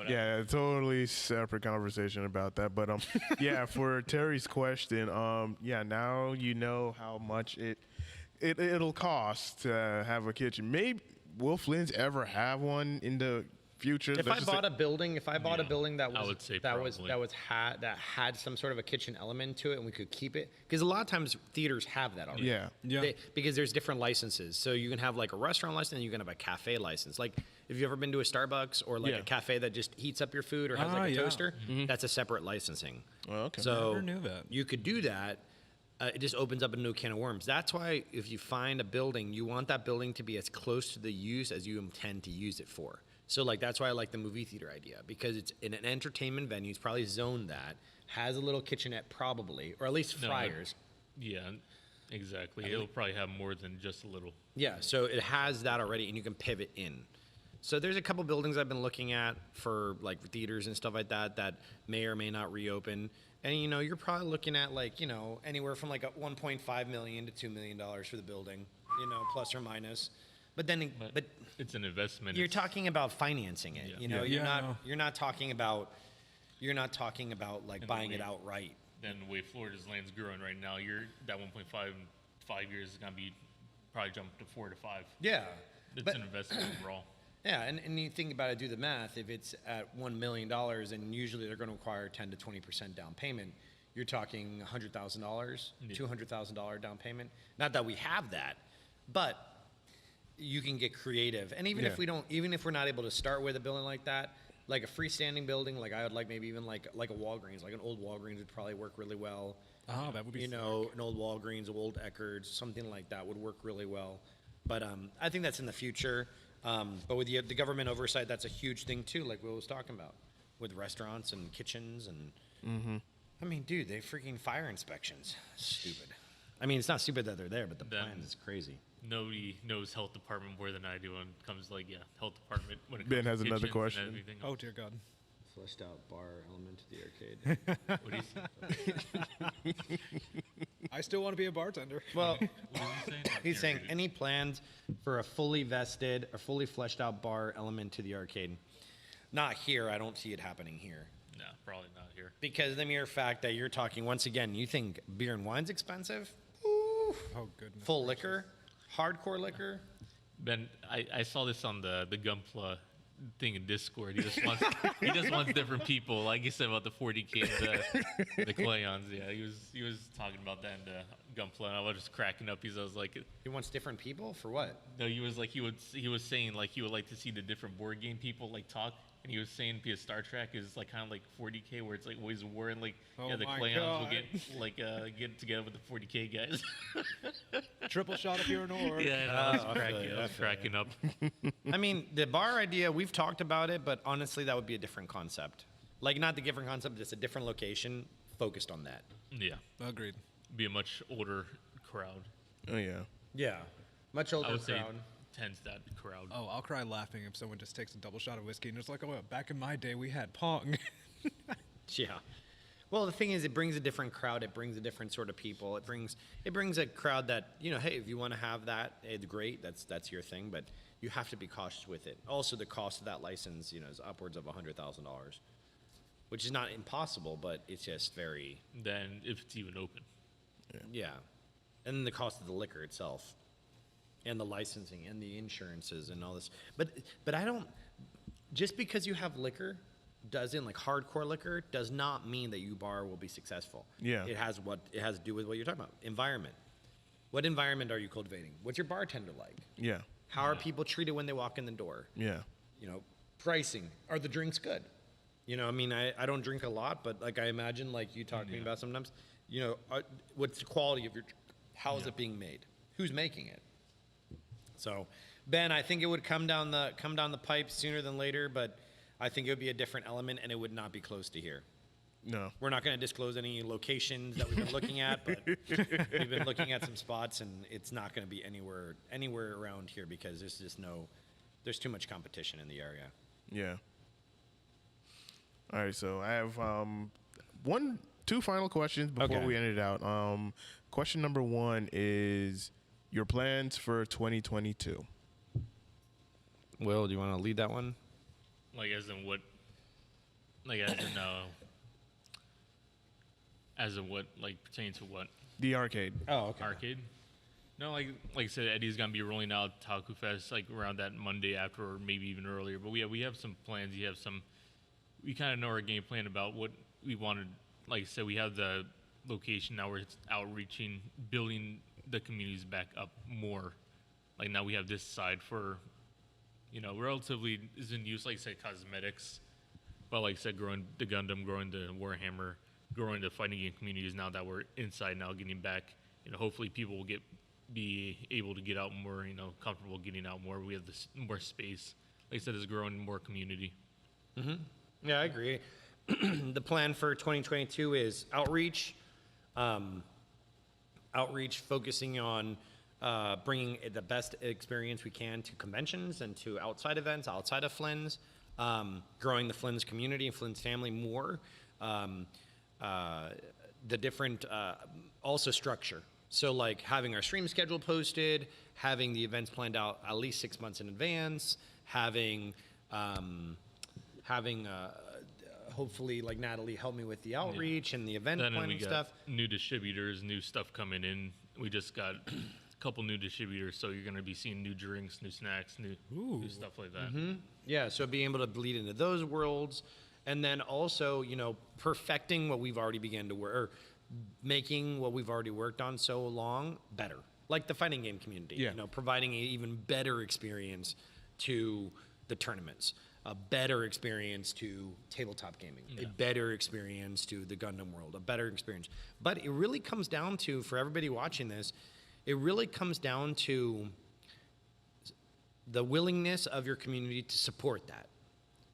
Yeah, totally separate conversation about that. But yeah, for Terry's question, yeah, now you know how much it'll cost to have a kitchen. Maybe will Flynn's ever have one in the future? If I bought a building, that I was would say that had some sort of a kitchen element to it, and we could keep it, because a lot of times theaters have that already. Yeah. Yeah. Because there's different licenses, so you can have like a restaurant license, and you can have a cafe license. Like if you've ever been to a Starbucks or like Yeah. a cafe that just heats up your food or has like a yeah. toaster, that's a separate licensing. Oh, okay. So Never knew that. you could do that. It just opens up a new can of worms. That's why if you find a building, you want that building to be as close to the use as you intend to use it for. So like that's why I like the movie theater idea, because it's in an entertainment venue. It's probably zoned that has a little kitchenette probably, or at least No, fryers. Yeah, exactly. It'll probably have more than just a little. Yeah, so it has that already, and you can pivot in. So there's a couple buildings I've been looking at for like theaters and stuff like that that may or may not reopen. And you're probably looking at like anywhere from like a 1.5 million to $2 million for the building, plus or minus. But then, but It's an investment. you're It's- talking about financing it. Yeah. You're Yeah, I know. not talking about like buying it outright. then the way Florida's land's growing right now, that 1.5 in 5 years is gonna be probably jump to 4 to 5. Yeah. It's But- an investment overall. Yeah, and you think about it, do the math. If it's at $1 million, and usually they're going to require 10 to 20% down payment, you're talking $100,000, Yeah. $200,000 down payment. Not that we have that, but you can get creative. And even if we're not able to start with a building like that, like a freestanding building, like I would like maybe even like a Walgreens, like an old Walgreens would probably work really well. Oh, that would be an old Walgreens, old Eckerd's, something like that would work really well. But I think that's in the future. But with the government oversight, that's a huge thing too, like Will was talking about, with restaurants and kitchens and. I mean, dude, they freaking fire inspections. Stupid. I mean, it's not stupid that they're there, but the plan is crazy. Nobody knows health department more than I do when it comes to, like, health department. When it Ben comes has to another kitchens and question. everything Oh else. dear God. Fleshed out bar element to the arcade. What do you say? I still want to be a bartender. Well, What is he saying? I he's can't saying read it. any plans for a fully vested or fully fleshed out bar element to the arcade. Not here. I don't see it happening here. No, probably not here. Because the mere fact that you're talking, once again, you think beer and wine's expensive? Ooh. Oh goodness. Full liquor? Hardcore liquor? Ben, I saw this on the Gunpla thing in Discord. He just wants different people. Like you said about the 40K and the Clayons. Yeah, he was talking about that in the Gunpla, and I was just cracking up because I was like, He wants different people? For what? no, he was saying like he would like to see the different board game people like talk. And he was saying because Star Trek is like kind of like 40K where it's like always war and like Oh the my Clayons will God. get together with the 40K guys. Triple shot of pure Nord. Yeah, I was cracking up. I mean, the bar idea, we've talked about it, but honestly, that would be a different concept. Like, not the different concept, just a different location focused on that. Yeah, Agreed. be a much older crowd. Oh yeah. Yeah. Much I older would say crowd. tends that crowd. Oh, I'll cry laughing if someone just takes a double shot of whiskey and just like, oh, back in my day we had Pong. Yeah. Well, the thing is, it brings a different crowd. It brings a different sort of people. It brings a crowd that, you know, hey, if you want to have that, it's great. That's your thing, but you have to be cautious with it. Also, the cost of that license, you know, is upwards of $100,000, which is not impossible, but it's just very, Then if it's even open. yeah. And then the cost of the liquor itself, and the licensing, and the insurances, and all this. But I don't. Just because you have liquor, doesn't like hardcore liquor, does not mean that your bar will be successful. Yeah. It has to do with what you're talking about. Environment. What environment are you cultivating? What's your bartender like? Yeah. How are people treated when they walk in the door? Yeah. You know, pricing. Are the drinks good? You know, I mean, I don't drink a lot, but like I imagine, like you talk to me about sometimes. You know, what's the quality of your? How is it being made? Who's making it? So, Ben, I think it would come down the pipe sooner than later, but I think it would be a different element, and it would not be close to here. No. We're not going to disclose any locations that we've been looking at, but we've been looking at some spots, and it's not going to be anywhere around here because there's too much competition in the area. Yeah. All right, so I have two final questions before Okay. we end it out. Question number one is your plans for 2022. Will, do you want to lead that one? Like as in what? Like as in what? Like pertaining to what? The arcade. Oh, okay. Arcade? No, like I said, Eddie's gonna be rolling out Taku Fest like around that Monday after, or maybe even earlier. But we have some plans. We kind of know our game plan about what we wanted. Like I said, we have the location now where it's outreaching, building the communities back up more. Like now we have this side for, relatively is in use, like I said, cosmetics. But like I said, growing the Gundam, growing the Warhammer, growing the fighting game communities now that we're inside now, getting back. Hopefully people will be able to get out more, comfortable getting out more. We have this more space. Like I said, it's growing more community. Yeah, I agree. The plan for 2022 is outreach, focusing on bringing the best experience we can to conventions and to outside events, outside of Flynn's, growing the Flynn's community and Flynn's family more, the different, also structure. So like having our stream schedule posted, having the events planned out at least 6 months in advance, having hopefully, like Natalie helped me with the outreach and the event Then we planning got stuff. new distributors, new stuff coming in. We just got a couple new distributors, so you're going to be seeing new drinks, new snacks, new stuff like that. Yeah, so being able to bleed into those worlds, and then also, perfecting what we've already began to work, or making what we've already worked on so long better. Like the fighting game community, Yeah. Providing an even better experience to the tournaments, a better experience to tabletop gaming, a better experience to the Gundam world, a better experience. But it really comes down to, for everybody watching this, it really comes down to the willingness of your community to support that.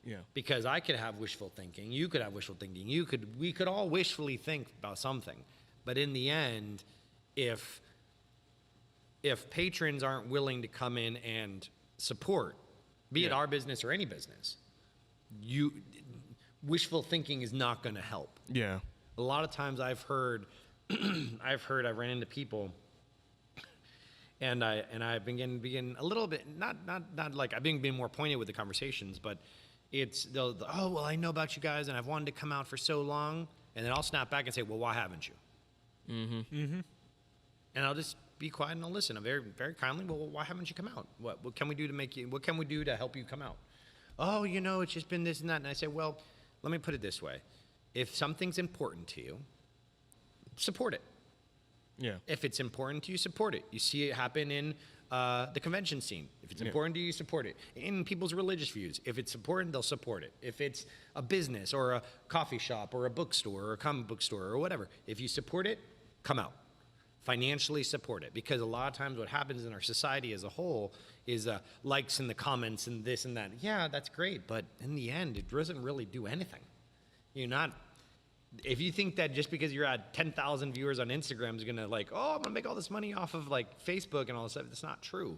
Yeah. Because I could have wishful thinking, you could have wishful thinking, we could all wishfully think about something. But in the end, if patrons aren't willing to come in and support, be it our business or any business, wishful thinking is not going to help. Yeah. A lot of times I've I've ran into people, and I've been a little bit not like I've been more pointed with the conversations, but they'll oh well, I know about you guys and I've wanted to come out for so long, and then I'll snap back and say, well, why haven't you? And I'll just be quiet and I'll listen. I'm very, very kindly. Well, why haven't you come out? What can we do to what can we do to help you come out? Oh, it's just been this and that. And I say, well, let me put it this way. If something's important to you, support it. Yeah. If it's important to you, support it. You see it happen in the convention scene. If it's important to you, support it. In people's religious views, if it's important, they'll support it. If it's a business or a coffee shop or a bookstore or a comic book store or whatever, if you support it, come out. Financially support it, because a lot of times what happens in our society as a whole is likes in the comments and this and that. Yeah, that's great, but in the end, it doesn't really do anything. If you think that just because you're at 10,000 viewers on Instagram is gonna I'm gonna make all this money off of Facebook and all this stuff, it's not true.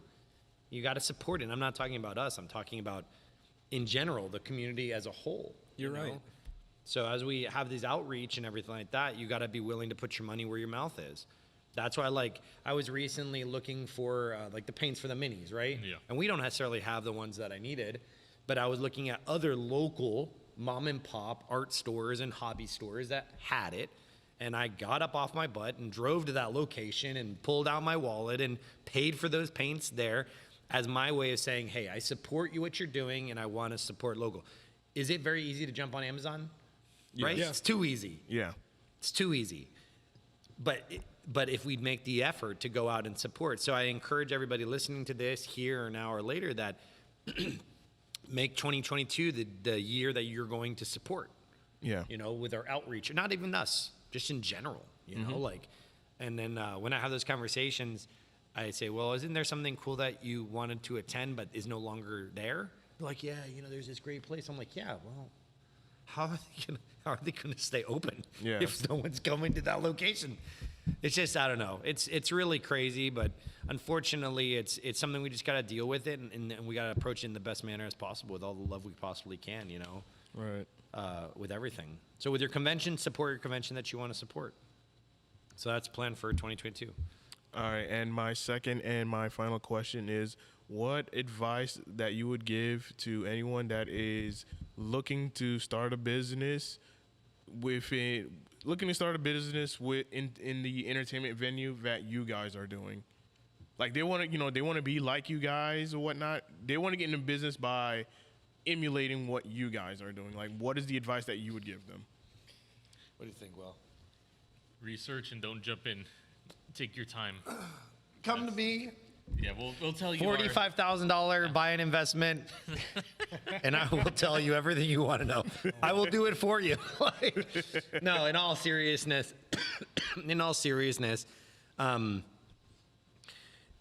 You got to support it. And I'm not talking about us. I'm talking about in general the community as a whole. You're right. So as we have these outreach and everything like that, you got to be willing to put your money where your mouth is. That's why, I was recently looking for, the paints for the minis, right? Yeah. And we don't necessarily have the ones that I needed, but I was looking at other local mom and pop art stores and hobby stores that had it. And I got up off my butt and drove to that location and pulled out my wallet and paid for those paints there as my way of saying, hey, I support you, what you're doing, and I want to support local. Is it very easy to jump on Amazon? Yes. Right? Yeah. It's too easy. Yeah. It's too easy. But if we'd make the effort to go out and support. So I encourage everybody listening to this here or now or later that make 2022 the year that you're going to support. Yeah. With our outreach. Not even us, just in general, and then when I have those conversations, I say, well, isn't there something cool that you wanted to attend but is no longer there? They're like, yeah, there's this great place. I'm like, yeah, well, how are they gonna stay open if no one's coming to that location? It's just, I don't know. It's really crazy, but unfortunately, it's something we just got to deal with it, and we got to approach it in the best manner as possible with all the love we possibly can, Right. with everything. So with your convention, support your convention that you want to support. So that's planned for 2022. All right, and my second and my final question is, what advice that you would give to anyone that is looking to start a business in the entertainment venue that you guys are doing? They want to be like you guys or whatnot. They want to get into business by emulating what you guys are doing. What is the advice that you would give them? What do you think, Will? Research and don't jump in. Take your time. Come to me. Yeah, we'll tell you. $45,000 buy an investment, and I will tell you everything you want to know. I will do it for you. No, in all seriousness,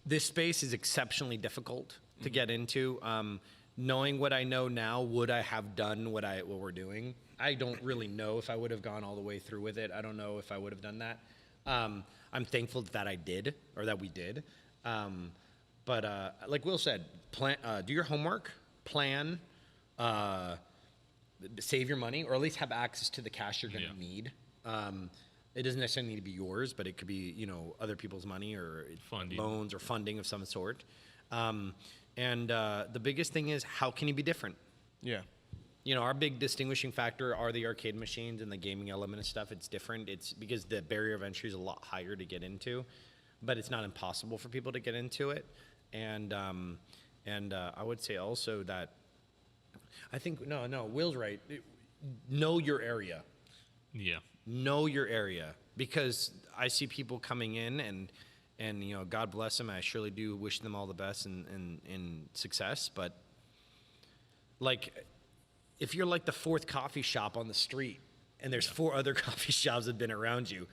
this space is exceptionally difficult to get into. Knowing what I know now, would I have done what we're doing? I don't really know if I would have gone all the way through with it. I don't know if I would have done that. I'm thankful that I did, or that we did. But like Will said, do your homework, plan, save your money, or at least have access to the cash you're going to need. It doesn't necessarily need to be yours, but it could be, other people's money or Funding. loans or funding of some sort. And the biggest thing is, how can you be different? Yeah. our big distinguishing factor are the arcade machines and the gaming element of stuff. It's different. It's because the barrier of entry is a lot higher to get into, but it's not impossible for people to get into it. And I would say also that I think no, Will's right. Know your area. Yeah. Know your area, because I see people coming in and God bless them. I surely do wish them all the best and success. But like, if you're like the fourth coffee shop on the street and there's 4 other coffee shops that have been around you,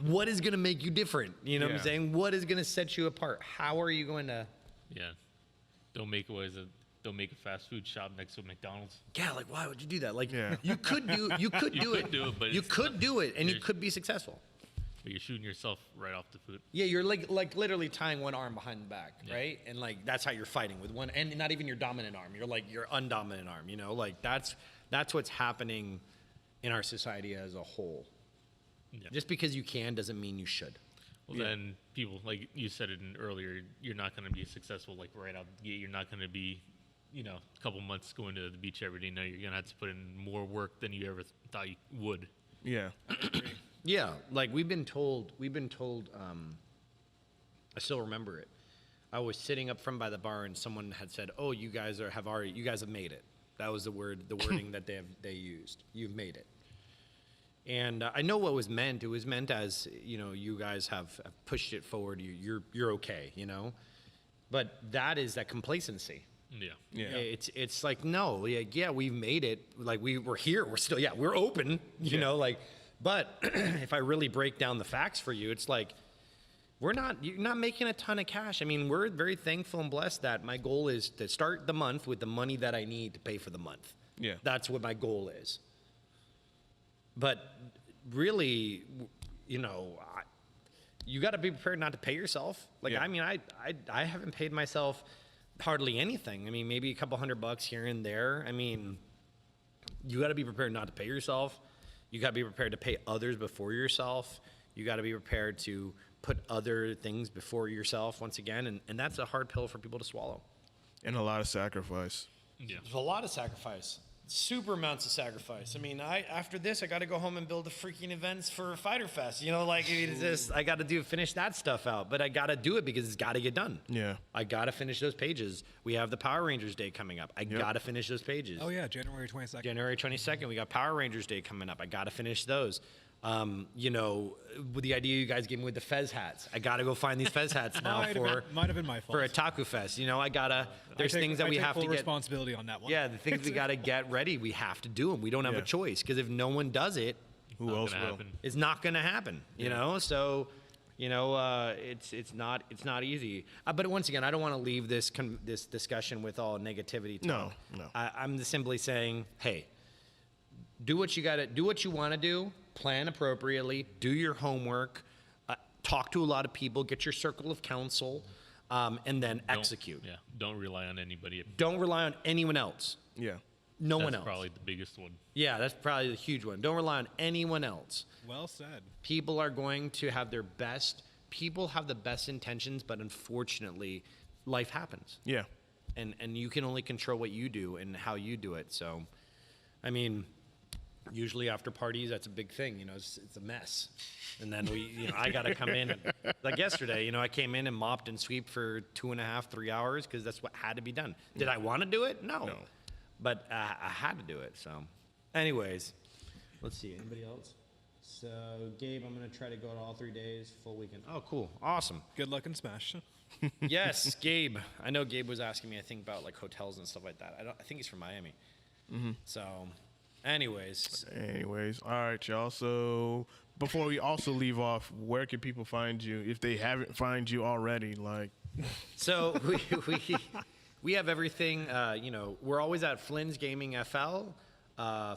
what is going to make you different? You know what I'm saying? What is going to set you apart? How are you going to? Yeah. Don't make a fast food shop next to a McDonald's. Yeah, like why would you do that? Like you could do it. You could do it, And you could be successful. But you're shooting yourself right off the foot. Yeah, you're like literally tying one arm behind the back, right? And like that's how you're fighting with one, and not even your dominant arm. You're like your undominant arm. Like that's what's happening in our society as a whole. Yeah. Just because you can doesn't mean you should. Well, then people, like you said it earlier, you're not going to be successful like right out the gate. You're not going to be, a couple months going to the beach every day. No, you're going to have to put in more work than you ever thought you would. Yeah. Yeah, like we've been told, I still remember it. I was sitting up front by the bar and someone had said, "Oh, you guys have made it." That was the wording that they used. You've made it. And I know what was meant. It was meant as, you guys have pushed it forward. You're okay, But that is that complacency. Yeah. It's like, no, yeah, we've made it. Like we're here. We're still, we're open, but if I really break down the facts for you, it's like, you're not making a ton of cash. I mean, we're very thankful and blessed that my goal is to start the month with the money that I need to pay for the month. Yeah. That's what my goal is. But really, you got to be prepared not to pay yourself. Like, I mean, I haven't paid myself hardly anything. I mean, maybe a couple $100 here and there. I mean, you got to be prepared not to pay yourself. You got to be prepared to pay others before yourself. You got to be prepared to put other things before yourself once again. And that's a hard pill for people to swallow. And a lot of sacrifice. Yeah. There's a lot of sacrifice. Super amounts of sacrifice. I mean, after this, I got to go home and build the freaking events for Fighter Fest. It's just, I got to finish that stuff out. But I got to do it because it's got to get done. Yeah. I got to finish those pages. We have the Power Rangers Day coming up. I got to finish those pages. Oh, yeah, January 22nd. January 22nd, we got Power Rangers Day coming up. I got to finish those. With the idea you guys gave me with the Fez hats, I got to go find these Fez hats now might have been my fault. for a Taku Fest. I got to, there's things that we have to full get. responsibility on that one. Yeah, the things we got to get ready, we have to do them. We don't have a choice, because if no one does it, Who else will? Happen. it's not going to happen. So, it's not easy. But once again, I don't want to leave this discussion with all negativity talk. No. I'm just simply saying, hey, do what you got to do, what you want to do, plan appropriately, do your homework, talk to a lot of people, get your circle of counsel, and then execute. Don't rely on anybody. Don't rely on anyone else. Yeah. No one That's else. probably the biggest one. Yeah, that's probably the huge one. Don't rely on anyone else. Well said. People are going to have their best. People have the best intentions, but unfortunately, life happens. Yeah. And you can only control what you do and how you do it. So, I mean, usually after parties, that's a big thing. It's a mess. And then I got to come in. And, like yesterday, I came in and mopped and swept for 2.5, 3 hours because that's what had to be done. Did I want to do it? No. But I had to do it. So, anyways, let's see. Anybody else? So, Gabe, I'm going to try to go to all 3 days, full weekend. Oh, cool. Awesome. Good luck in Smash. Yes, Gabe. I know Gabe was asking me, I think, about like hotels and stuff like that. I think he's from Miami. Mm-hmm. So, anyways. All right, y'all. So before we also leave off, where can people find you if they haven't find you already? Like, so we have everything. We're always at Flynn's Gaming FL,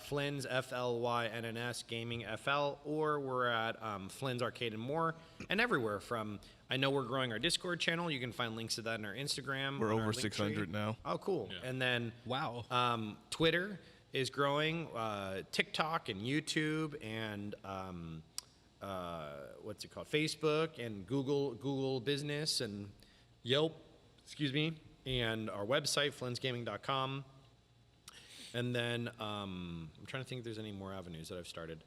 Flynn's FLYNNS Gaming FL, or we're at Flynn's Arcade and More, and everywhere from. I know we're growing our Discord channel. You can find links to that in our Instagram. We're on our over link 600 tree. now. Oh, cool. Yeah. And then Wow. Twitter is growing, TikTok and YouTube and what's it called? Facebook and Google Business and Yelp, and our website, flynnsgaming.com. And then I'm trying to think if there's any more avenues that I've started.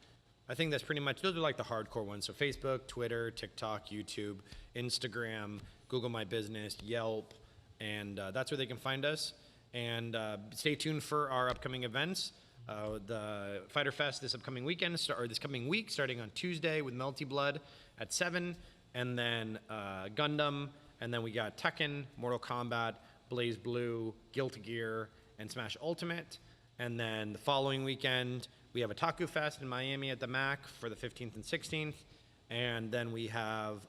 I think that's pretty much, those are like the hardcore ones. So Facebook, Twitter, TikTok, YouTube, Instagram, Google My Business, Yelp, and that's where they can find us. And stay tuned for our upcoming events. The Fighter Fest this upcoming weekend, or this coming week, starting on Tuesday with Melty Blood at 7, and then Gundam, and then we got Tekken, Mortal Kombat, Blaze Blue, Guilty Gear, and Smash Ultimate. And then the following weekend, we have a Taku Fest in Miami at the MAC for the 15th and 16th. And then we have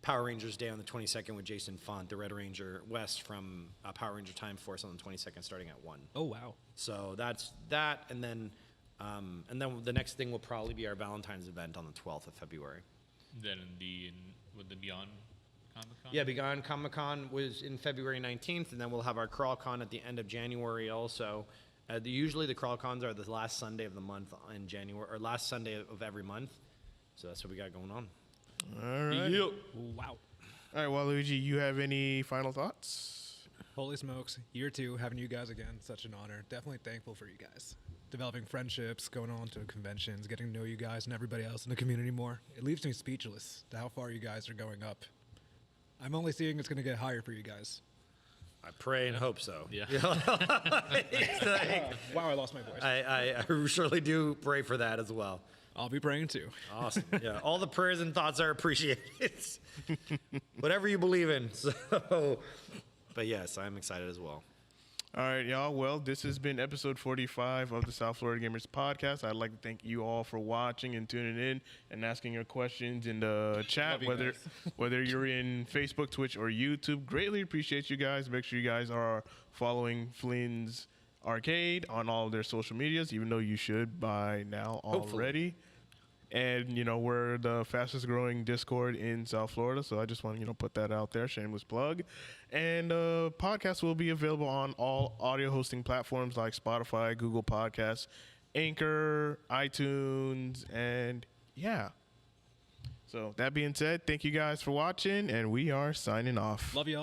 Power Rangers Day on the 22nd with Jason Font, the Red Ranger West from Power Ranger Time Force on the 22nd, starting at 1. Oh, wow. So that's that. And then the next thing will probably be our Valentine's event on the 12th of February. Then with the Beyond Comic Con. Yeah, Beyond Comic Con was in February 19th, and then we'll have our Crawl Con at the end of January also. Usually the Crawl Cons are the last Sunday of the month in January, or last Sunday of every month. So that's what we got going on. All right. Yep. Wow. All right, Waluigi, you have any final thoughts? Holy smokes. Year 2, having you guys again, such an honor. Definitely thankful for you guys. Developing friendships, going on to conventions, getting to know you guys and everybody else in the community more. It leaves me speechless to how far you guys are going up. I'm only seeing it's going to get higher for you guys. I pray and hope so. Yeah. Wow, I lost my voice. I surely do pray for that as well. I'll be praying too. Awesome. Yeah, all the prayers and thoughts are appreciated. Whatever you believe in. So, but yes, I'm excited as well. All right, y'all. Well, this has been episode 45 of the South Florida Gamers Podcast. I'd like to thank you all for watching and tuning in and asking your questions in the chat, Love you whether you're in Facebook, Twitch, or YouTube. Greatly appreciate you guys. Make sure you guys are following Flynn's Arcade on all of their social medias, even though you should by now already. And, we're the fastest growing Discord in South Florida. So I just want to, put that out there. Shameless plug. And podcast will be available on all audio hosting platforms like Spotify, Google Podcasts, Anchor, iTunes, and yeah. So that being said, thank you guys for watching, and we are signing off. Love y'all.